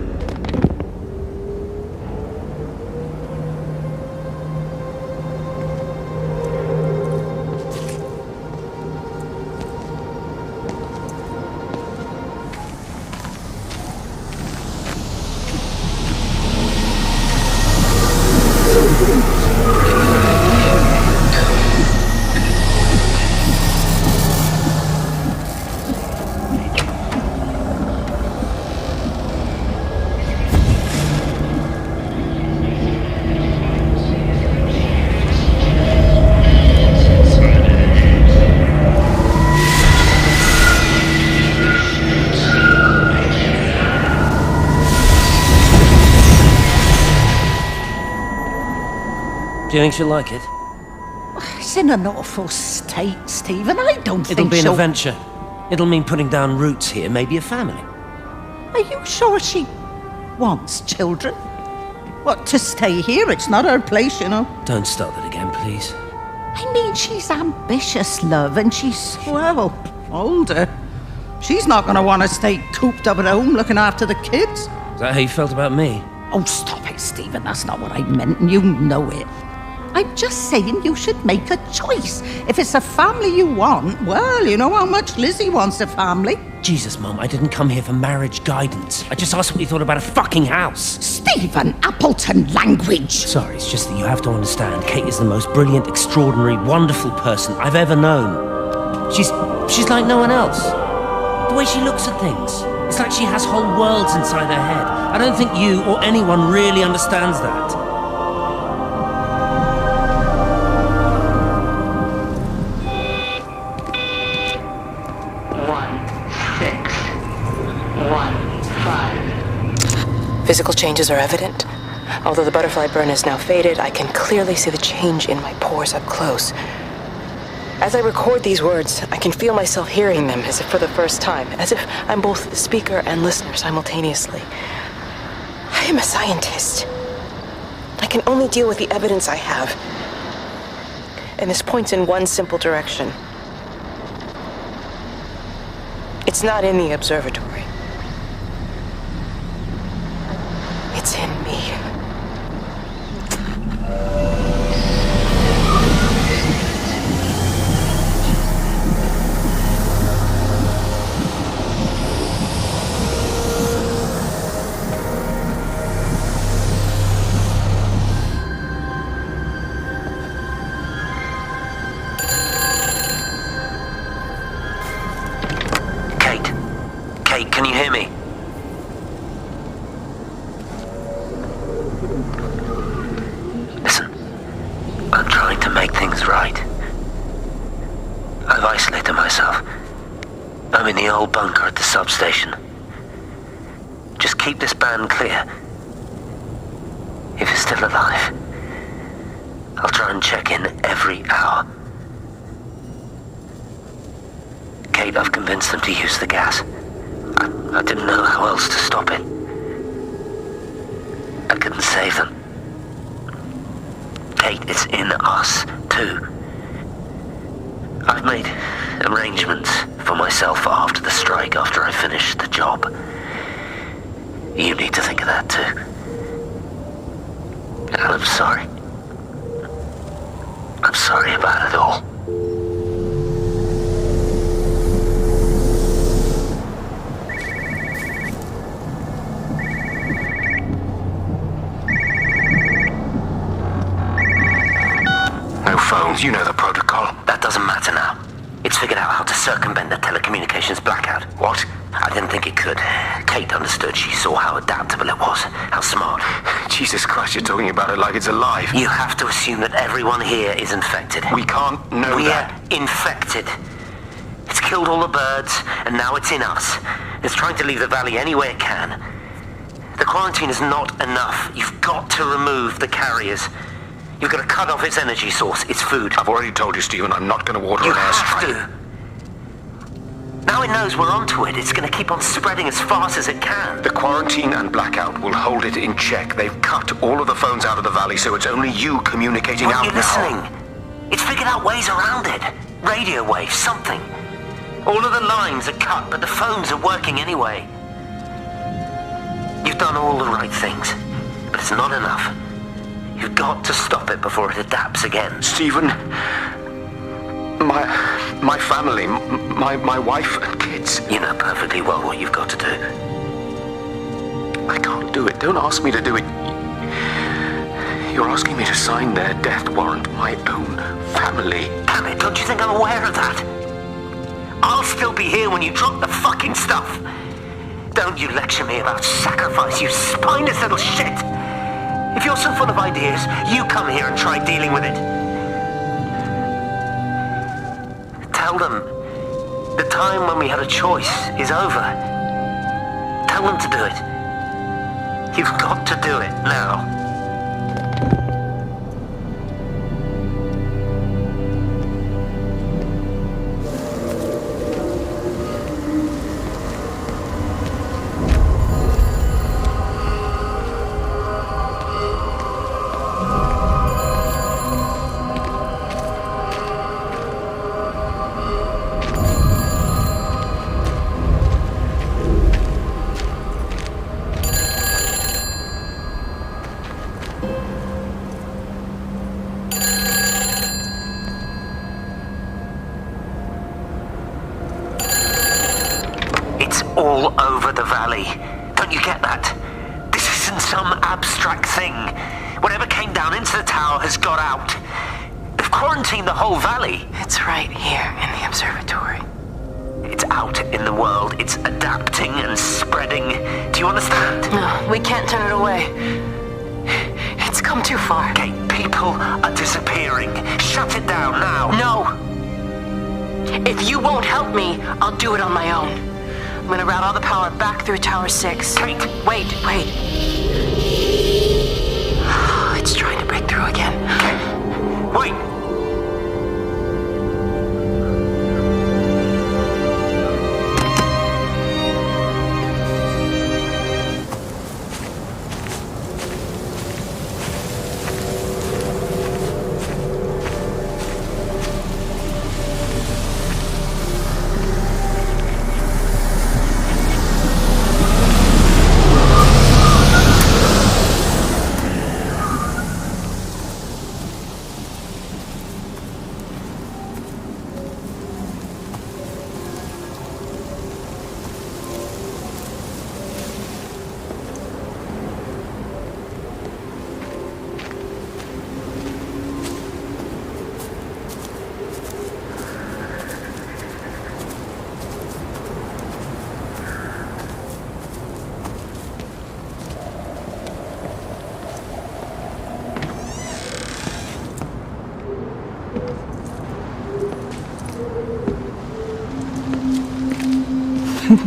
Do you think she'll like it? It's in an awful state, Stephen. I don't think It'll be an she'll... adventure. It'll mean putting down roots here, maybe a family. Are you sure she wants children? What, to stay here? It's not her place, you know. Don't start that again, please. I mean, she's ambitious, love, and she's, well, older. She's not going to want to stay cooped up at home looking after the kids. Is that how you felt about me? Oh, stop it, Stephen. That's not what I meant, and you know it. I'm just saying you should make a choice. If it's a family you want, well, you know how much Lizzie wants a family. Jesus, Mum, I didn't come here for marriage guidance. I just asked what you thought about a fucking house. Stephen Appleton language! Sorry, it's just that you have to understand, Kate is the most brilliant, extraordinary, wonderful person I've ever known. She's like no one else. The way she looks at things. It's like she has whole worlds inside her head. I don't think you or anyone really understands that. Physical changes are evident. Although the butterfly burn is now faded, I can clearly see the change in my pores up close. As I record these words, I can feel myself hearing them as if for the first time, as if I'm both the speaker and listener simultaneously. I am a scientist. I can only deal with the evidence I have. And this points in one simple direction. It's not in the observatory. It's in me. Kate, can you hear me? Listen, I'm trying to make things right. I've isolated myself. I'm in the old bunker at the substation. Just keep this band clear. If it's still alive, I'll try and check in every hour. Kate, I've convinced them to use the gas. I didn't know how else to stop it. I couldn't save them. Kate, it's in us, too. I've made arrangements for myself after the strike, after I finish the job. You need to think of that, too. And I'm sorry. I'm sorry about it all. Phones, you know the protocol. That doesn't matter now. It's figured out how to circumvent the telecommunications blackout. What? I didn't think it could. Kate understood. She saw how adaptable it was. How smart. Jesus Christ, you're talking about it like it's alive. You have to assume that everyone here is infected. We can't know that. We're infected. It's killed all the birds, and now it's in us. It's trying to leave the valley any way it can. The quarantine is not enough. You've got to remove the carriers. You've got to cut off its energy source, its food. I've already told you, Stephen, I'm not going to order an airstrike. You have to. Now it knows we're onto it. It's going to keep on spreading as fast as it can. The quarantine and blackout will hold it in check. They've cut all of the phones out of the valley, so it's only you communicating out now. You're listening. It's figured out ways around it. Radio waves, something. All of the lines are cut, but the phones are working anyway. You've done all the right things, but it's not enough. You've got to stop it before it adapts again. Stephen, my family, my wife and kids. You know perfectly well what you've got to do. I can't do it. Don't ask me to do it. You're asking me to sign their death warrant, my own family. Damn it, don't you think I'm aware of that? I'll still be here when you drop the fucking stuff. Don't you lecture me about sacrifice, you spineless little shit. If you're so full of ideas, you come here and try dealing with it. Tell them the time when we had a choice is over. Tell them to do it. You've got to do it now. All over the valley. Don't you get that? This isn't some abstract thing. Whatever came down into the tower has got out. They've quarantined the whole valley. It's right here in the observatory. It's out in the world. It's adapting and spreading. Do you understand? No, we can't turn it away. It's come too far. Kate, people are disappearing. Shut it down now. No. If you won't help me, I'll do it on my own. I'm gonna route all the power back through Tower 6. Kate! Wait. It's trying to break through again. Kate! Wait!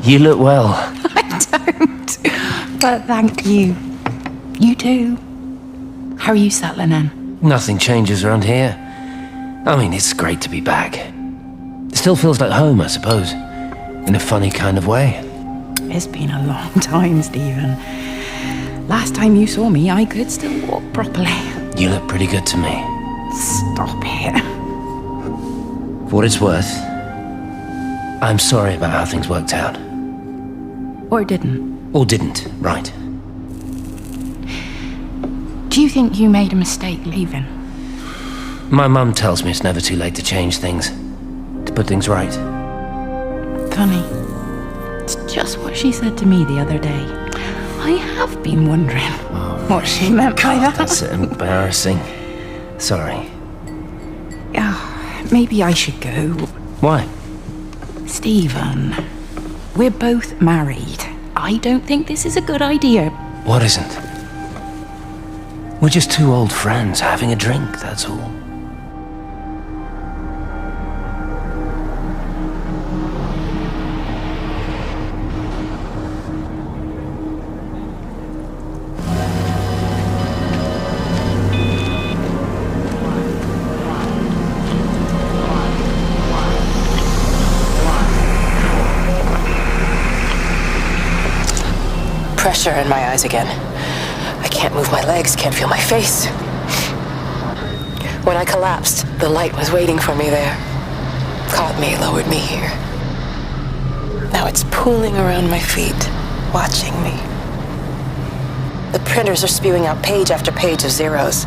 You look well. I don't. But thank you. You do. How are you settling in? Nothing changes around here. I mean, it's great to be back. It still feels like home, I suppose. In a funny kind of way. It's been a long time, Stephen. Last time you saw me, I could still walk properly. You look pretty good to me. Stop it. For what it's worth, I'm sorry about how things worked out. Or didn't. Or didn't, right. Do you think you made a mistake leaving? My mum tells me it's never too late to change things. To put things right. Funny. It's just what she said to me the other day. I have been wondering what she meant by that. That's embarrassing. Sorry. Maybe I should go. Why? Stephen, we're both married. I don't think this is a good idea. What isn't? We're just two old friends having a drink, that's all. Pressure in my eyes again. I can't move my legs, can't feel my face. When I collapsed, the light was waiting for me there. Caught me, lowered me here. Now it's pooling around my feet, watching me. The printers are spewing out page after page of zeros.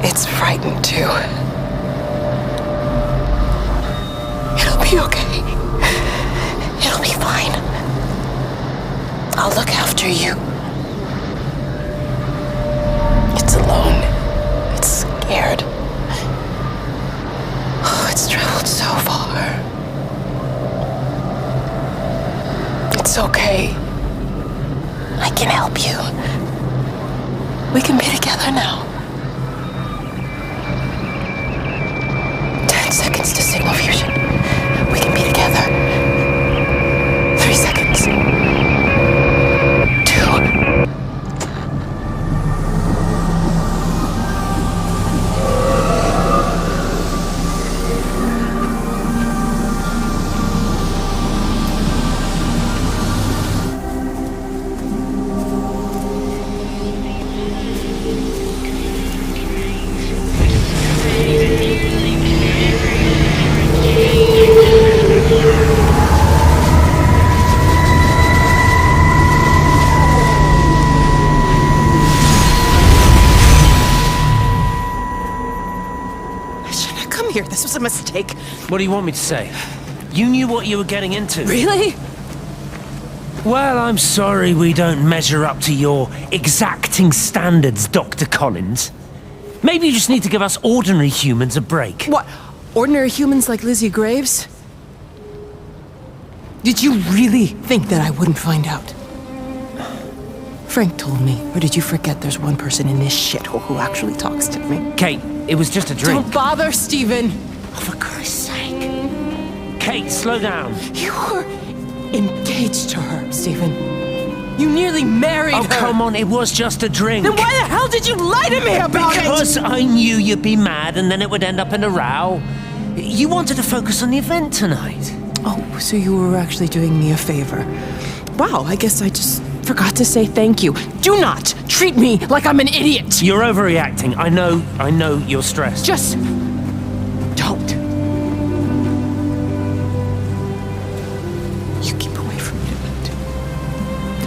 It's frightened too. It'll be okay. It'll be fine. I'll look after you. It's alone. It's scared. Oh, it's traveled so far. It's okay. I can help you. We can be together now. 10 seconds to signal fusion. We can be together. 3 seconds. 2. This was a mistake. What do you want me to say? You knew what you were getting into. Really? Well, I'm sorry we don't measure up to your exacting standards, Dr. Collins. Maybe you just need to give us ordinary humans a break. What? Ordinary humans like Lizzie Graves? Did you really think that I wouldn't find out? Frank told me, or did you forget there's one person in this shithole who actually talks to me? Kate, it was just a drink. Don't bother, Stephen! Oh, for Christ's sake. Kate, slow down. You were engaged to her, Stephen. You nearly married her. Oh, come on, it was just a drink. Then why the hell did you lie to me about it? Because I knew you'd be mad and then it would end up in a row. You wanted to focus on the event tonight. Oh, so you were actually doing me a favor. Wow, I guess I just forgot to say thank you. Do not treat me like I'm an idiot. You're overreacting. I know you're stressed. Just don't. You keep away from me tonight.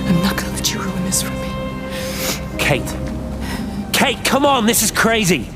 I'm not gonna let you ruin this for me. Kate. Kate, come on, this is crazy.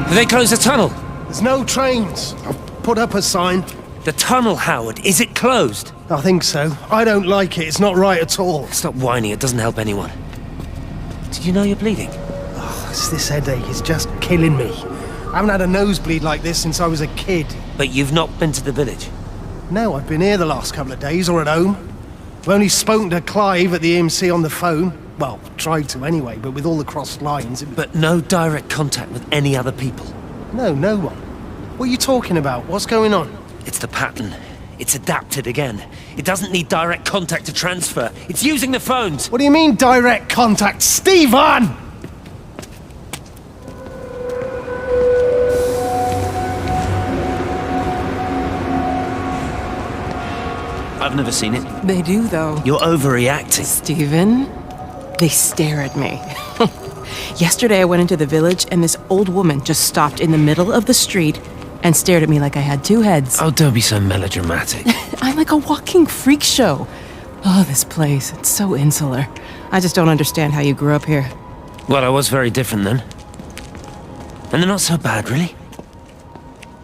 Have they closed the tunnel? There's no trains. I've put up a sign. The tunnel, Howard, is it closed? I think so. I don't like it. It's not right at all. Stop whining, it doesn't help anyone. Did you know you're bleeding? Oh, it's this headache. It's just killing me. I haven't had a nosebleed like this since I was a kid. But you've not been to the village? No, I've been here the last couple of days, or at home. I've only spoken to Clive at the EMC on the phone. Well, tried to anyway, but with all the crossed lines... But no direct contact with any other people? No, no one. What are you talking about? What's going on? It's the pattern. It's adapted again. It doesn't need direct contact to transfer. It's using the phones. What do you mean, direct contact? Stephen! I've never seen it. They do, though. You're overreacting. Stephen, they stare at me. Yesterday I went into the village and this old woman just stopped in the middle of the street and stared at me like I had two heads. Oh, don't be so melodramatic. I'm like a walking freak show. Oh, this place, it's so insular. I just don't understand how you grew up here. Well, I was very different then. And they're not so bad, really.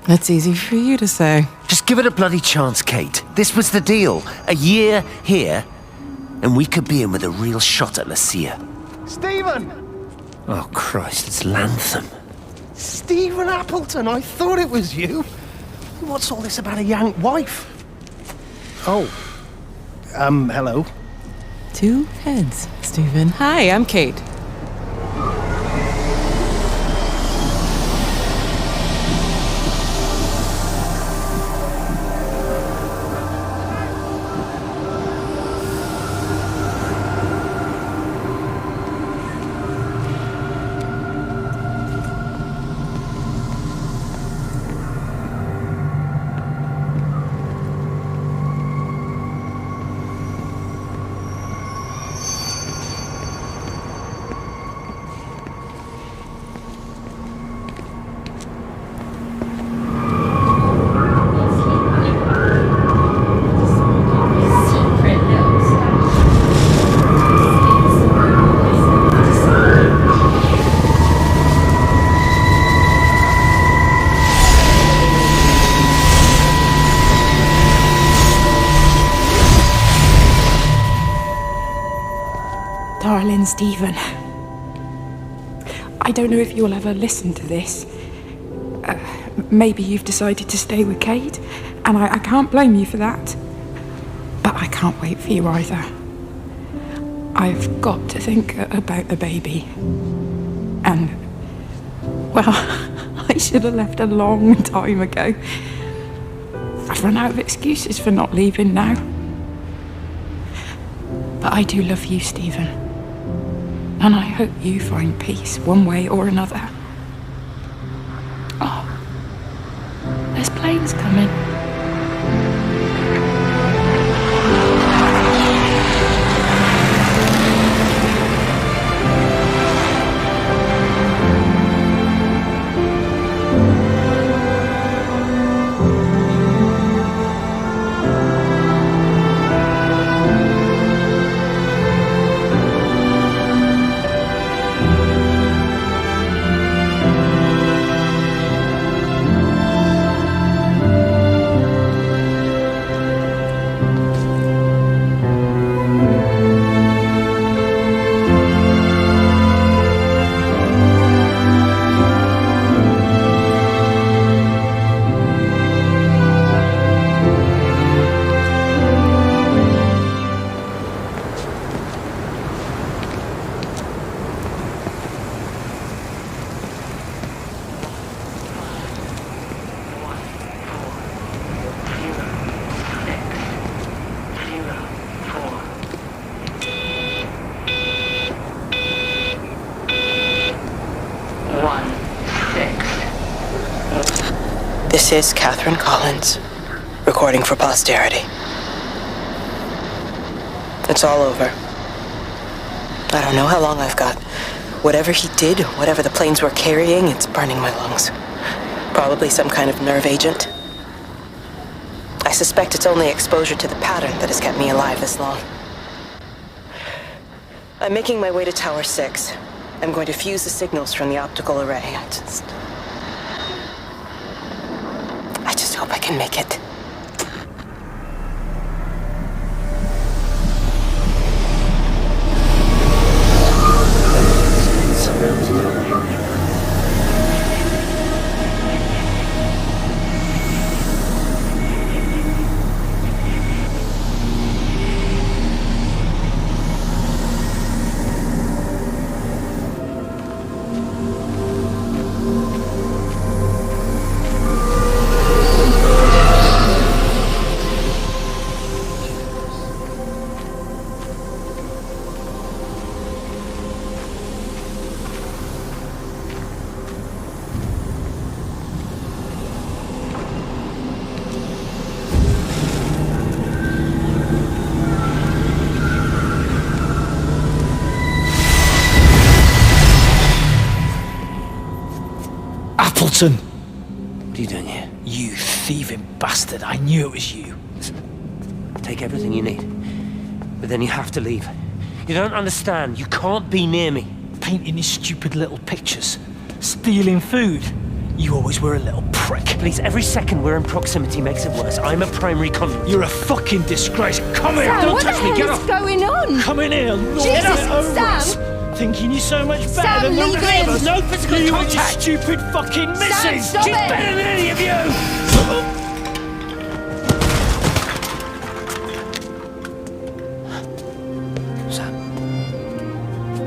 That's easy for you to say. Just give it a bloody chance, Kate. This was the deal. A year here, and we could be in with a real shot at Lucia. Stephen! Oh, Christ, it's Lantham. Stephen Appleton, I thought it was you. What's all this about a Yank wife? Oh. Hello. Two heads, Stephen. Hi, I'm Kate. Darling Stephen, I don't know if you'll ever listen to this. Maybe you've decided to stay with Kate, and I can't blame you for that. But I can't wait for you either. I've got to think about the baby. And, well, I should have left a long time ago. I've run out of excuses for not leaving now. But I do love you, Stephen. And I hope you find peace one way or another. Oh, there's planes coming. This is Catherine Collins, recording for posterity. It's all over. I don't know how long I've got. Whatever he did, whatever the planes were carrying, it's burning my lungs. Probably some kind of nerve agent. I suspect it's only exposure to the pattern that has kept me alive this long. I'm making my way to Tower 6. I'm going to fuse the signals from the optical array. I just hope I can make it. Appleton! What are you doing here? You thieving bastard, I knew it was you. Take everything you need. But then you have to leave. You don't understand. You can't be near me. Painting his stupid little pictures. Stealing food. You always were a little prick. Please, every second we're in proximity makes it worse. I'm a primary conduit. You're a fucking disgrace. Come here! Sam, Don't touch me! Get off! What the hell is going on? Come in here! Jesus, Sam! Thinking you're so much better Sam, than the leave three of him. us. No physical You contact! and You stupid fucking missus! Sam, stop She's it. better than any of you!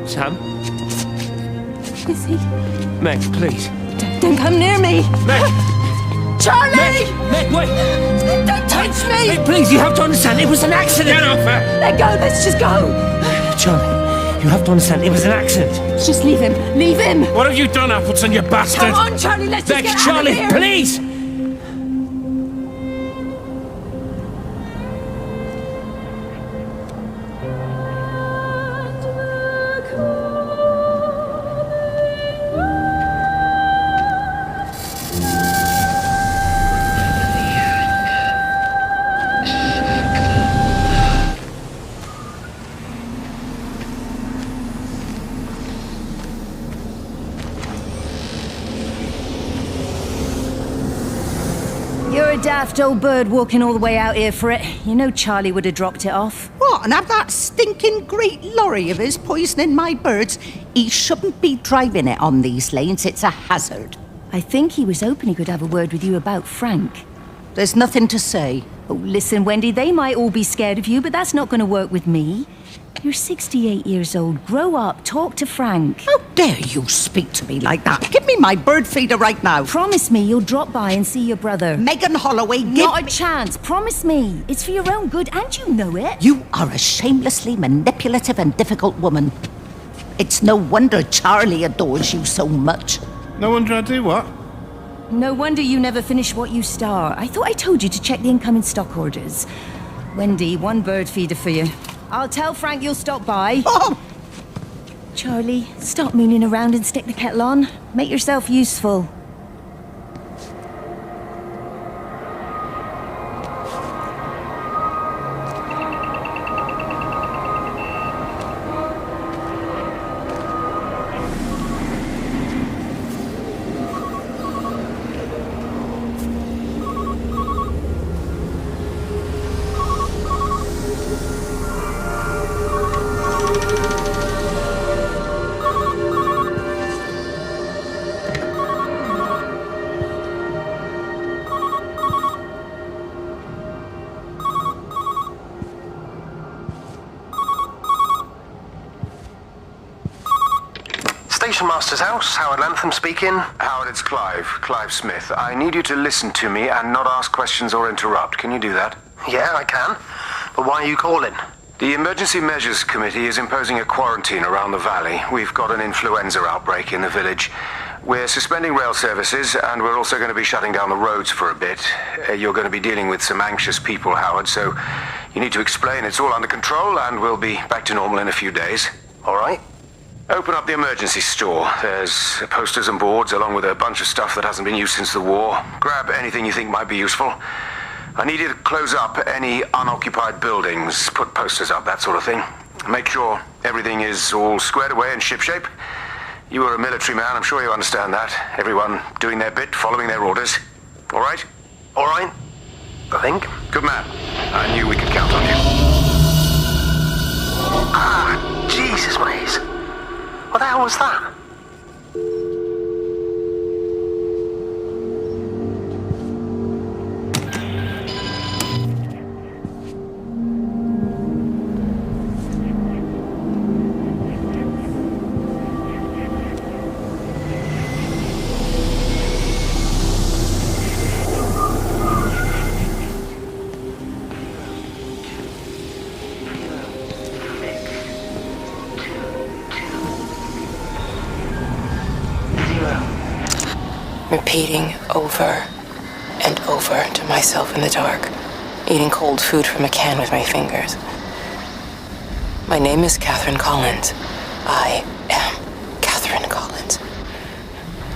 Sam? Is he? Meg, please. Don't come near me! Meg! Charlie! Meg, wait! Don't touch me! Meg, please, you have to understand, it was an accident! Get off her! Let go, let's just go! Charlie, you have to understand, it was an accident. Just leave him, leave him! What have you done, Appleton, you bastard? Come on, Charlie, let's just Meg, get Charlie, out of here! please! You're a daft old bird walking all the way out here for it. You know Charlie would have dropped it off. What, and have that stinking great lorry of his poisoning my birds? He shouldn't be driving it on these lanes. It's a hazard. I think he was hoping he could have a word with you about Frank. There's nothing to say. Oh, listen, Wendy, they might all be scared of you, but that's not going to work with me. You're 68 years old. Grow up. Talk to Frank. How dare you speak to me like that? Give me my bird feeder right now. Promise me you'll drop by and see your brother. Megan Holloway, Not a chance. Promise me. It's for your own good, and you know it. You are a shamelessly manipulative and difficult woman. It's no wonder Charlie adores you so much. No wonder I do what? No wonder you never finish what you start. I thought I told you to check the incoming stock orders. Wendy, one bird feeder for you. I'll tell Frank you'll stop by. Oh! Charlie, stop mooning around and stick the kettle on. Make yourself useful. Station Master's house, Howard Lantham speaking. Howard, it's Clive. Clive Smith. I need you to listen to me and not ask questions or interrupt. Can you do that? Yeah, I can. But why are you calling? The Emergency Measures Committee is imposing a quarantine around the valley. We've got an influenza outbreak in the village. We're suspending rail services, and we're also going to be shutting down the roads for a bit. You're going to be dealing with some anxious people, Howard, so you need to explain it's all under control, and we'll be back to normal in a few days. All right? Open up the emergency store. There's posters and boards, along with a bunch of stuff that hasn't been used since the war. Grab anything you think might be useful. I need you to close up any unoccupied buildings, put posters up, that sort of thing. Make sure everything is all squared away and shipshape. You are a military man, I'm sure you understand that. Everyone doing their bit, following their orders. All right? All right, I think. Good man. I knew we could count on you. Ah, Jesus, Maze. What the hell was that? Repeating over and over to myself in the dark, eating cold food from a can with my fingers. My name is Catherine Collins. I am Catherine Collins.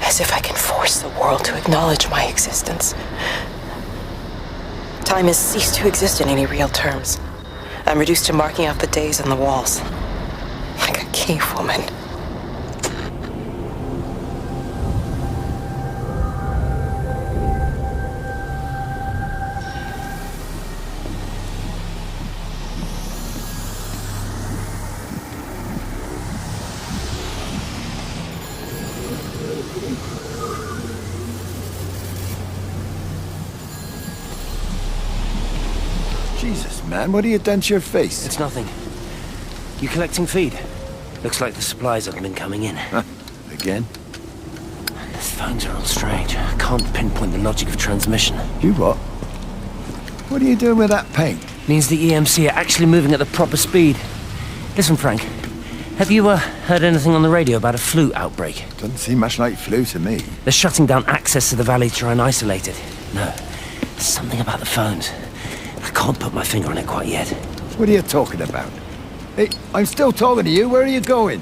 As if I can force the world to acknowledge my existence. Time has ceased to exist in any real terms. I'm reduced to marking out the days on the walls. Like a cave woman. Jesus, man, what have you done to your face? It's nothing. You collecting feed? Looks like the supplies haven't been coming in. Again? The phones are all strange. I can't pinpoint the logic of transmission. You what? What are you doing with that paint? Means the EMC are actually moving at the proper speed. Listen, Frank. Have you heard anything on the radio about a flu outbreak? Doesn't seem much like flu to me. They're shutting down access to the valley to try and isolate it. No, there's something about the phones. I can't put my finger on it quite yet. What are you talking about? Hey, I'm still talking to you. Where are you going?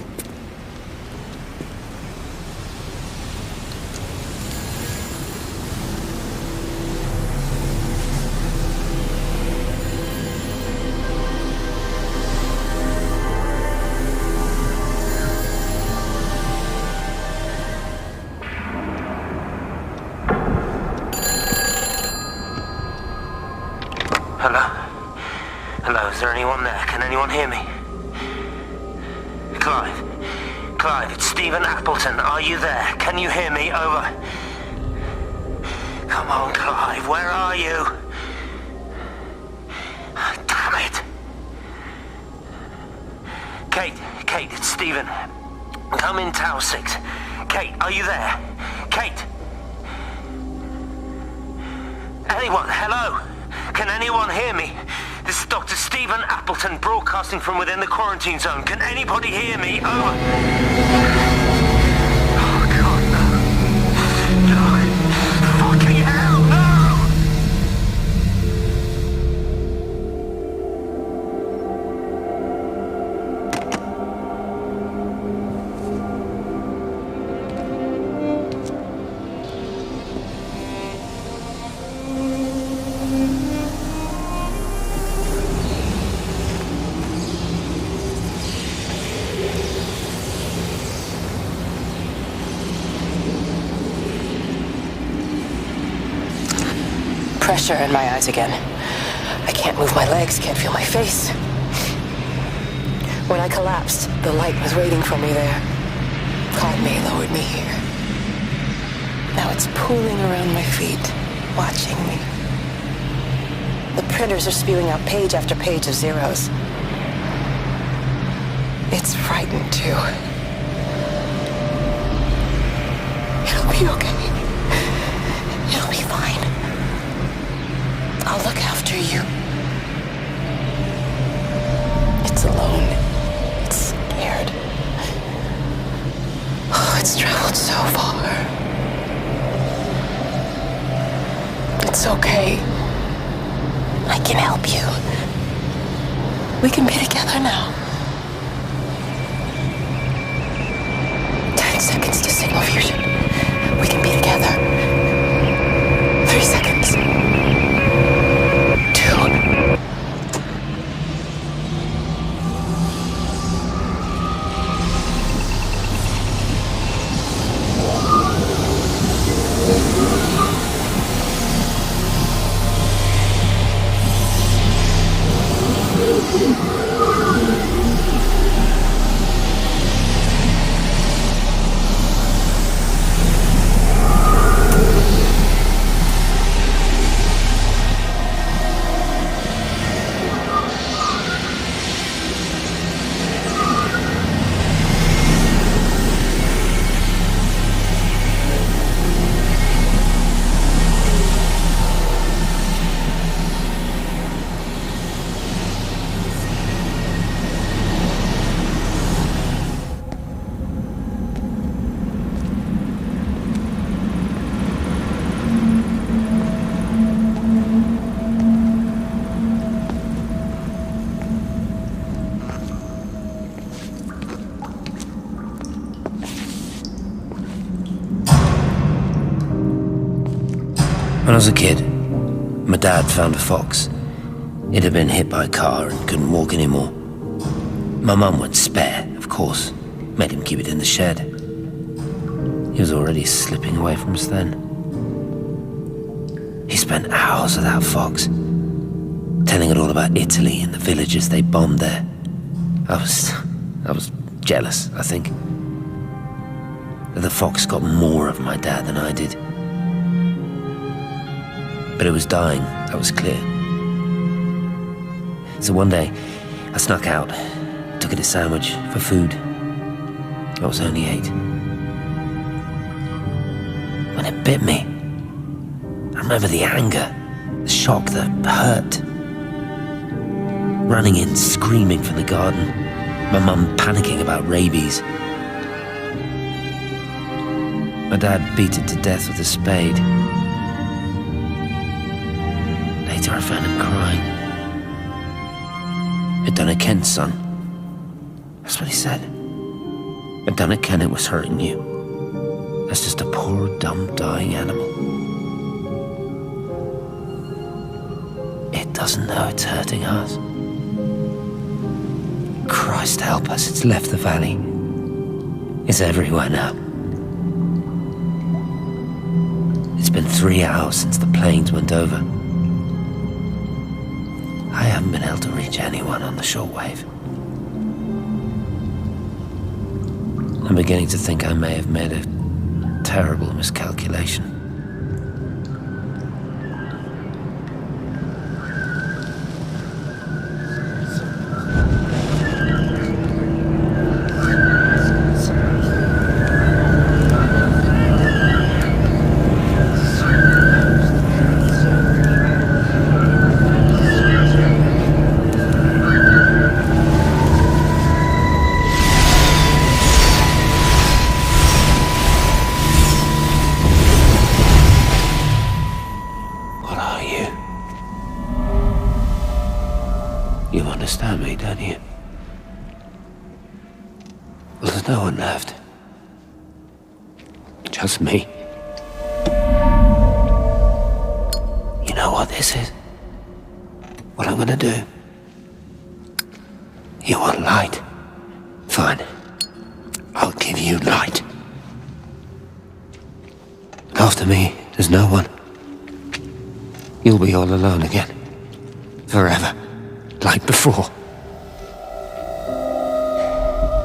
Hello? Hello, is there anyone there? Can anyone hear me? Clive? Clive, it's Stephen Appleton. Are you there? Can you hear me? Over. Come on, Clive, where are you? Damn it. Kate, it's Stephen. Come in Tower 6. Kate, are you there? Kate? Anyone? Hello? Can anyone hear me? This is Dr. Stephen Appleton broadcasting from within the quarantine zone. Can anybody hear me? Over. Oh, God, no. No. Fucking hell, no! Pressure in my eyes again. I can't move my legs, can't feel my face. When I collapsed, the light was waiting for me there. Caught me, lowered me here. Now it's pooling around my feet, watching me. The printers are spewing out page after page of zeros. It's frightened too. It'll be okay. It'll be fine. I'll look after you. It's alone. It's scared. Oh, Dad's traveled so far. It's okay. I can help you. We can be together now. 10 seconds to signal fusion. We can be together. 3 seconds. 2. When I was a kid, my dad found a fox. It had been hit by a car and couldn't walk anymore. My mum went spare, of course, made him keep it in the shed. He was already slipping away from us then. He spent hours with that fox, telling it all about Italy and the villages they bombed there. I was jealous, I think. That the fox got more of my dad than I did. But it was dying, that was clear. So one day, I snuck out, took it a sandwich for food. I was only 8. When it bit me, I remember the anger, the shock, the hurt. Running in, screaming from the garden, my mum panicking about rabies. My dad beat it to death with a spade. Later I found him crying. I'd done it, Ken's son. That's what he said. I'd done it, Ken, it was hurting you. That's just a poor, dumb, dying animal. It doesn't know it's hurting us. Christ help us, it's left the valley. It's everywhere now. It's been 3 hours since the planes went over. I haven't been able to reach anyone on the shortwave. I'm beginning to think I may have made a terrible miscalculation. You understand me, don't you? Well, there's no one left. Just me. You know what this is? What I'm gonna do? You want light? Fine. I'll give you light. After me, there's no one. You'll be all alone again. Forever. Like before.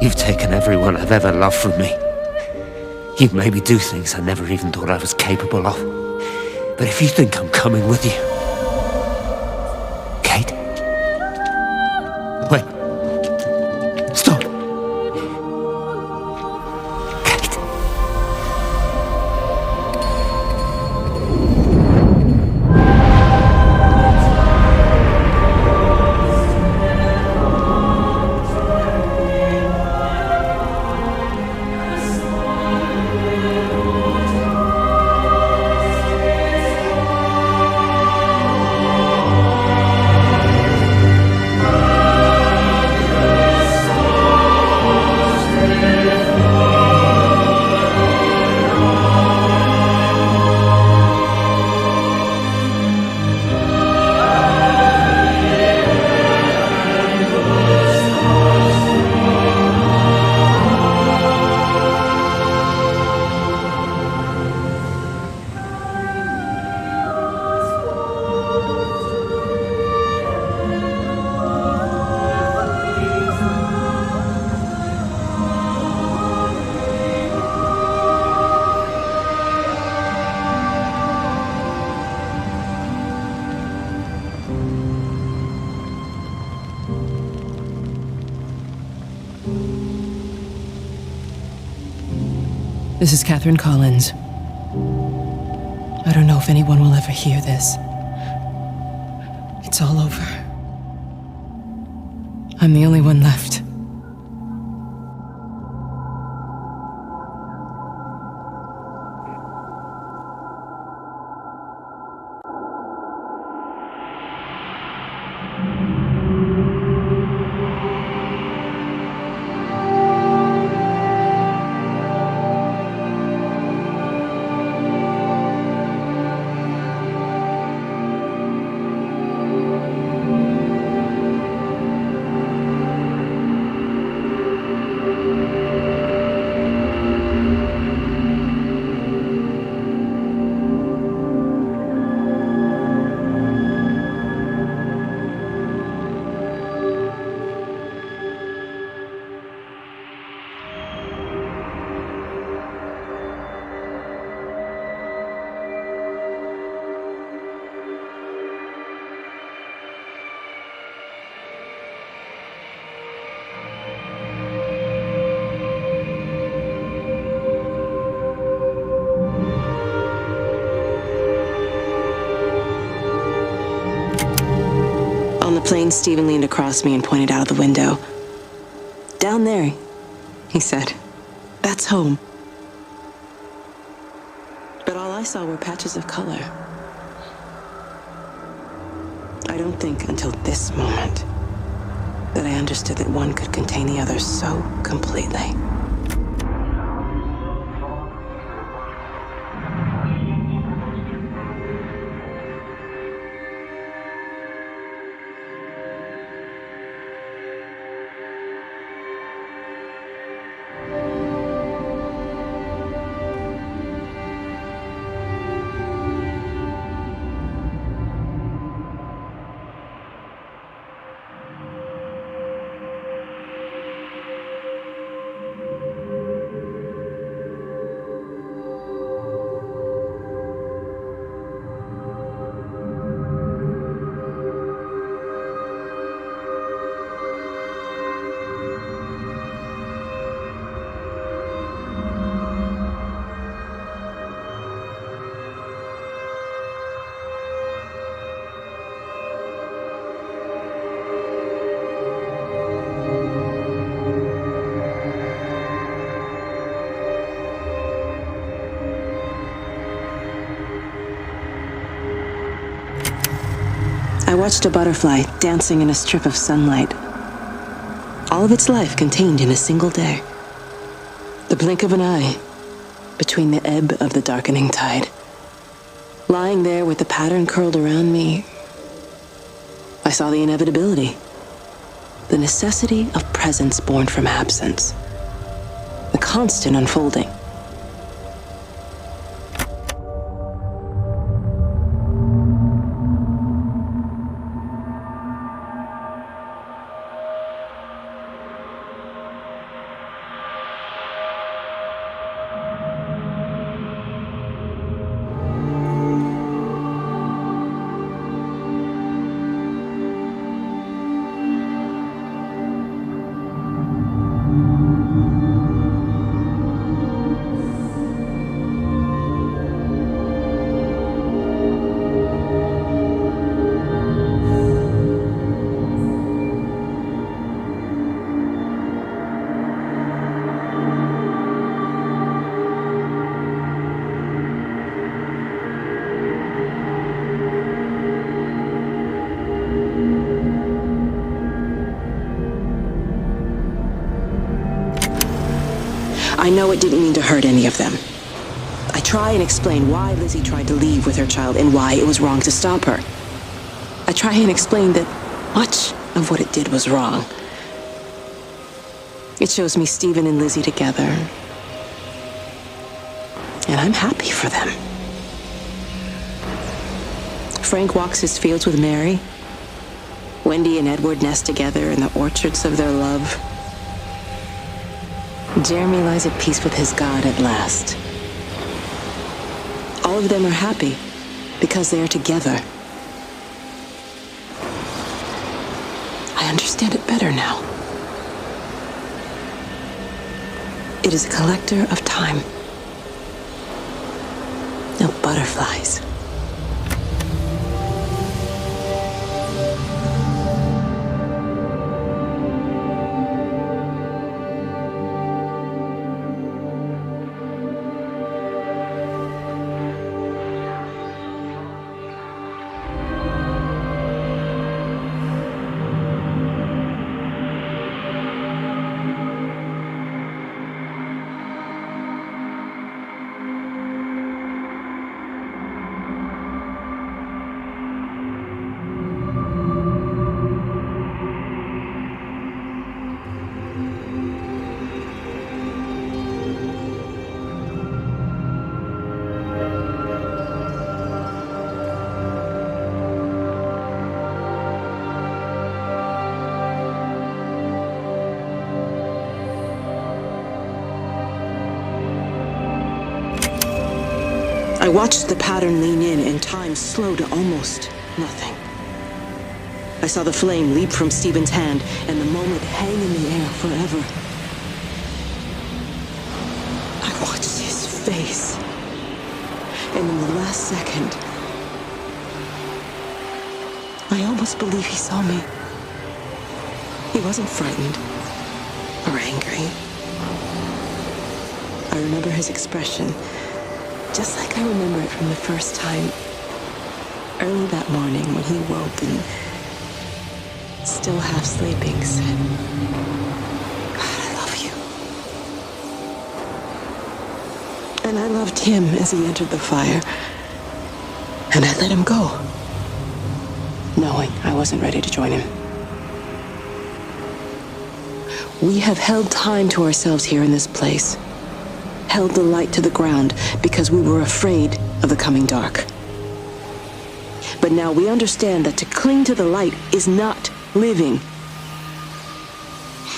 You've taken everyone I've ever loved from me. You've made me do things I never even thought I was capable of. But if you think I'm coming with you... Kate? Wait. Stop. Kate. This is Catherine Collins. I don't know if anyone will ever hear this. It's all over. I'm the only one left. On the plane, Stephen leaned across me and pointed out of the window. "Down there," he said. "That's home." But all I saw were patches of color. I don't think until this moment that I understood that one could contain the other so completely. I watched a butterfly dancing in a strip of sunlight. All of its life contained in a single day. The blink of an eye between the ebb of the darkening tide. Lying there with the pattern curled around me, I saw the inevitability. The necessity of presence born from absence. The constant unfolding. I know it didn't mean to hurt any of them. I try and explain why Lizzie tried to leave with her child and why it was wrong to stop her. I try and explain that much of what it did was wrong. It shows me Stephen and Lizzie together. And I'm happy for them. Frank walks his fields with Mary. Wendy and Edward nest together in the orchards of their love. Jeremy lies at peace with his God at last. All of them are happy because they are together. I understand it better now. It is a collector of time, butterflies. I watched the pattern lean in and time slow to almost nothing. I saw the flame leap from Stephen's hand and the moment hang in the air forever. I watched his face. And in the last second, I almost believe he saw me. He wasn't frightened or angry. I remember his expression, just like I remember it from the first time, early that morning when he woke and, still half sleeping, said, "God, I love you." And I loved him as he entered the fire, and I let him go, knowing I wasn't ready to join him. We have held time to ourselves here in this place, held the light to the ground because we were afraid of the coming dark. But now we understand that to cling to the light is not living.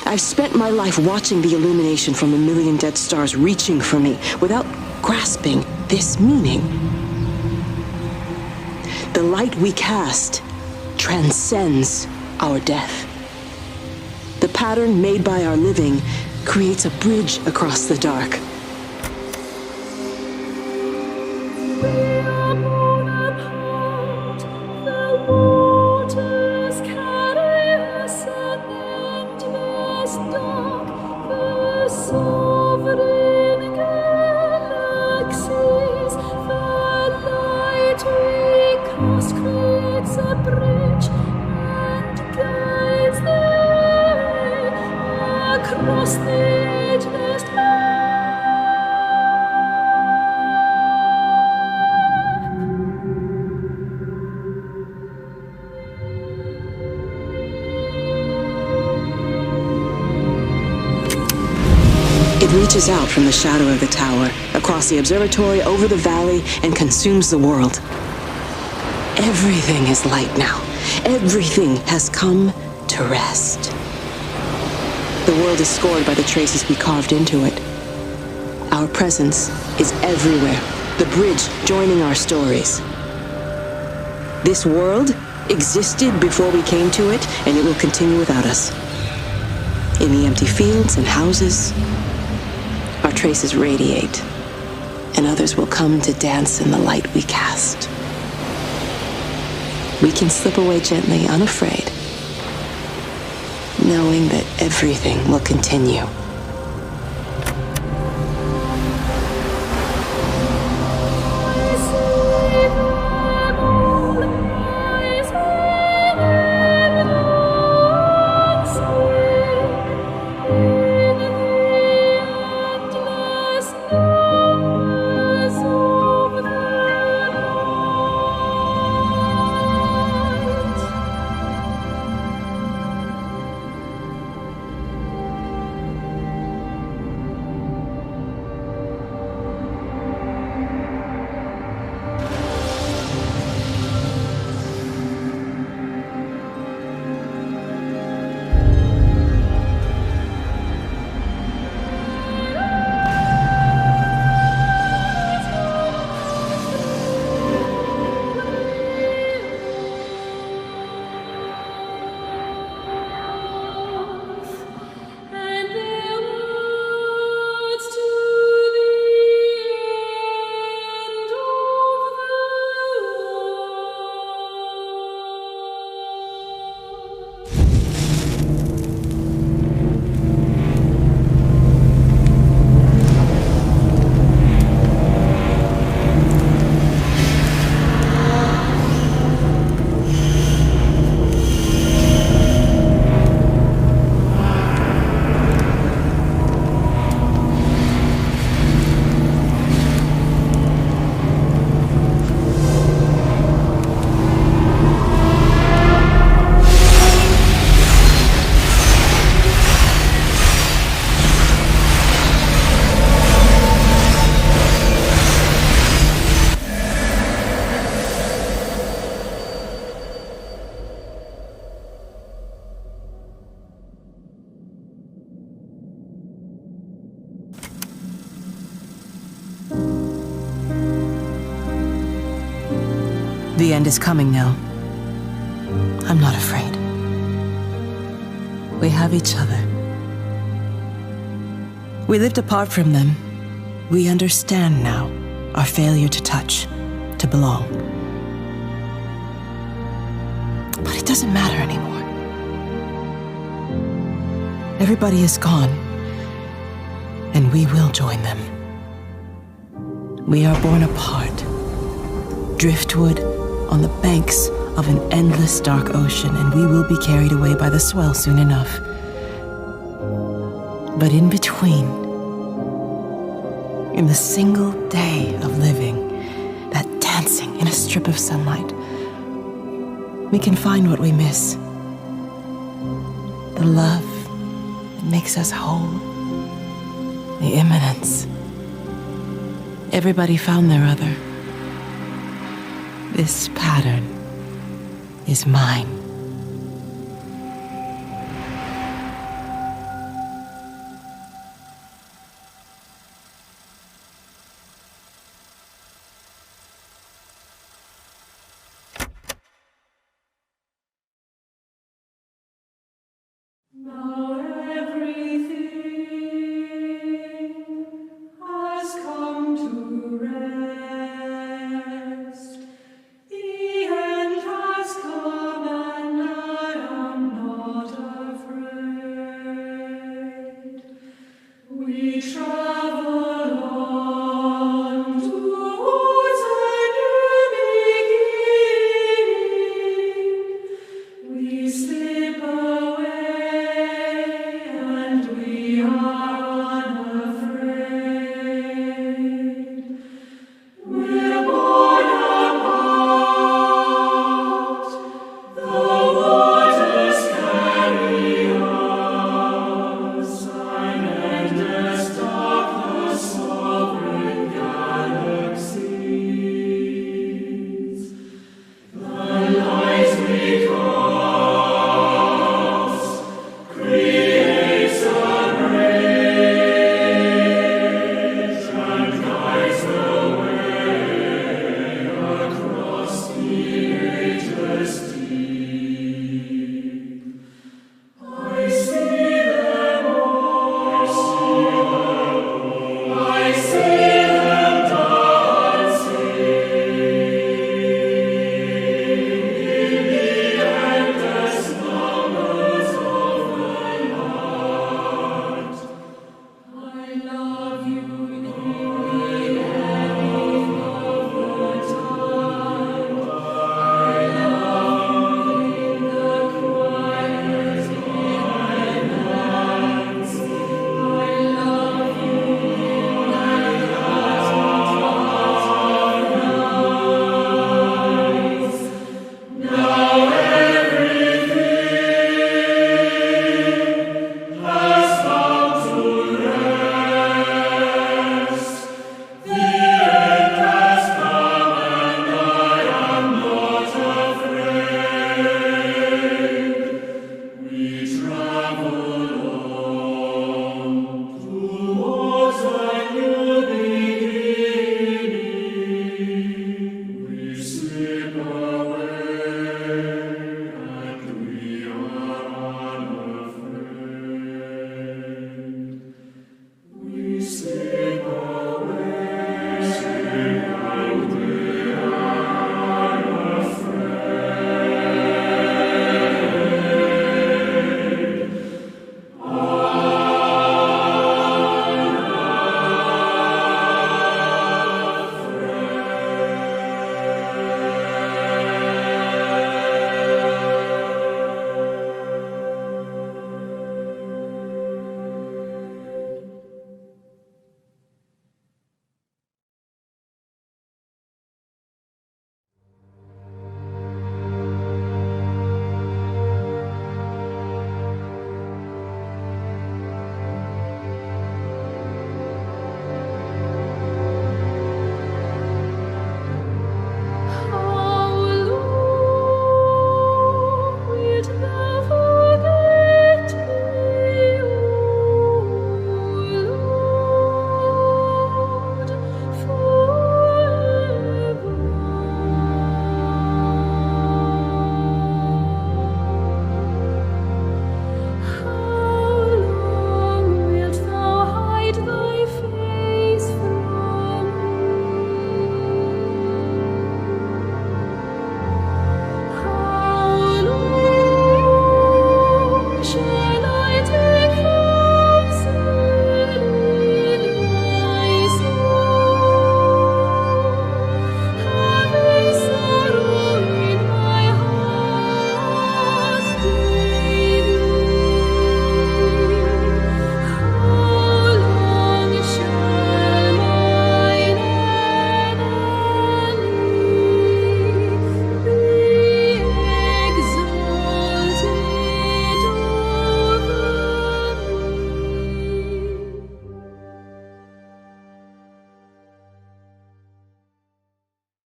I've spent my life watching the illumination from a million dead stars reaching for me without grasping this meaning. The light we cast transcends our death. The pattern made by our living creates a bridge across the dark. It reaches out from the shadow of the tower, across the observatory, over the valley, and consumes the world. Everything is light now. Everything has come to rest. The world is scored by the traces we carved into it. Our presence is everywhere, the bridge joining our stories. This world existed before we came to it, and it will continue without us. In the empty fields and houses, our traces radiate, and others will come to dance in the light we cast. We can slip away gently, unafraid, knowing that everything will continue. The end is coming now. I'm not afraid. We have each other. We lived apart from them. We understand now our failure to touch, to belong. But it doesn't matter anymore. Everybody is gone, and we will join them. We are born apart, driftwood on the banks of an endless dark ocean, and we will be carried away by the swell soon enough. But in between, in the single day of living, that dancing in a strip of sunlight, we can find what we miss. The love that makes us whole. The imminence. Everybody found their other. This pattern is mine.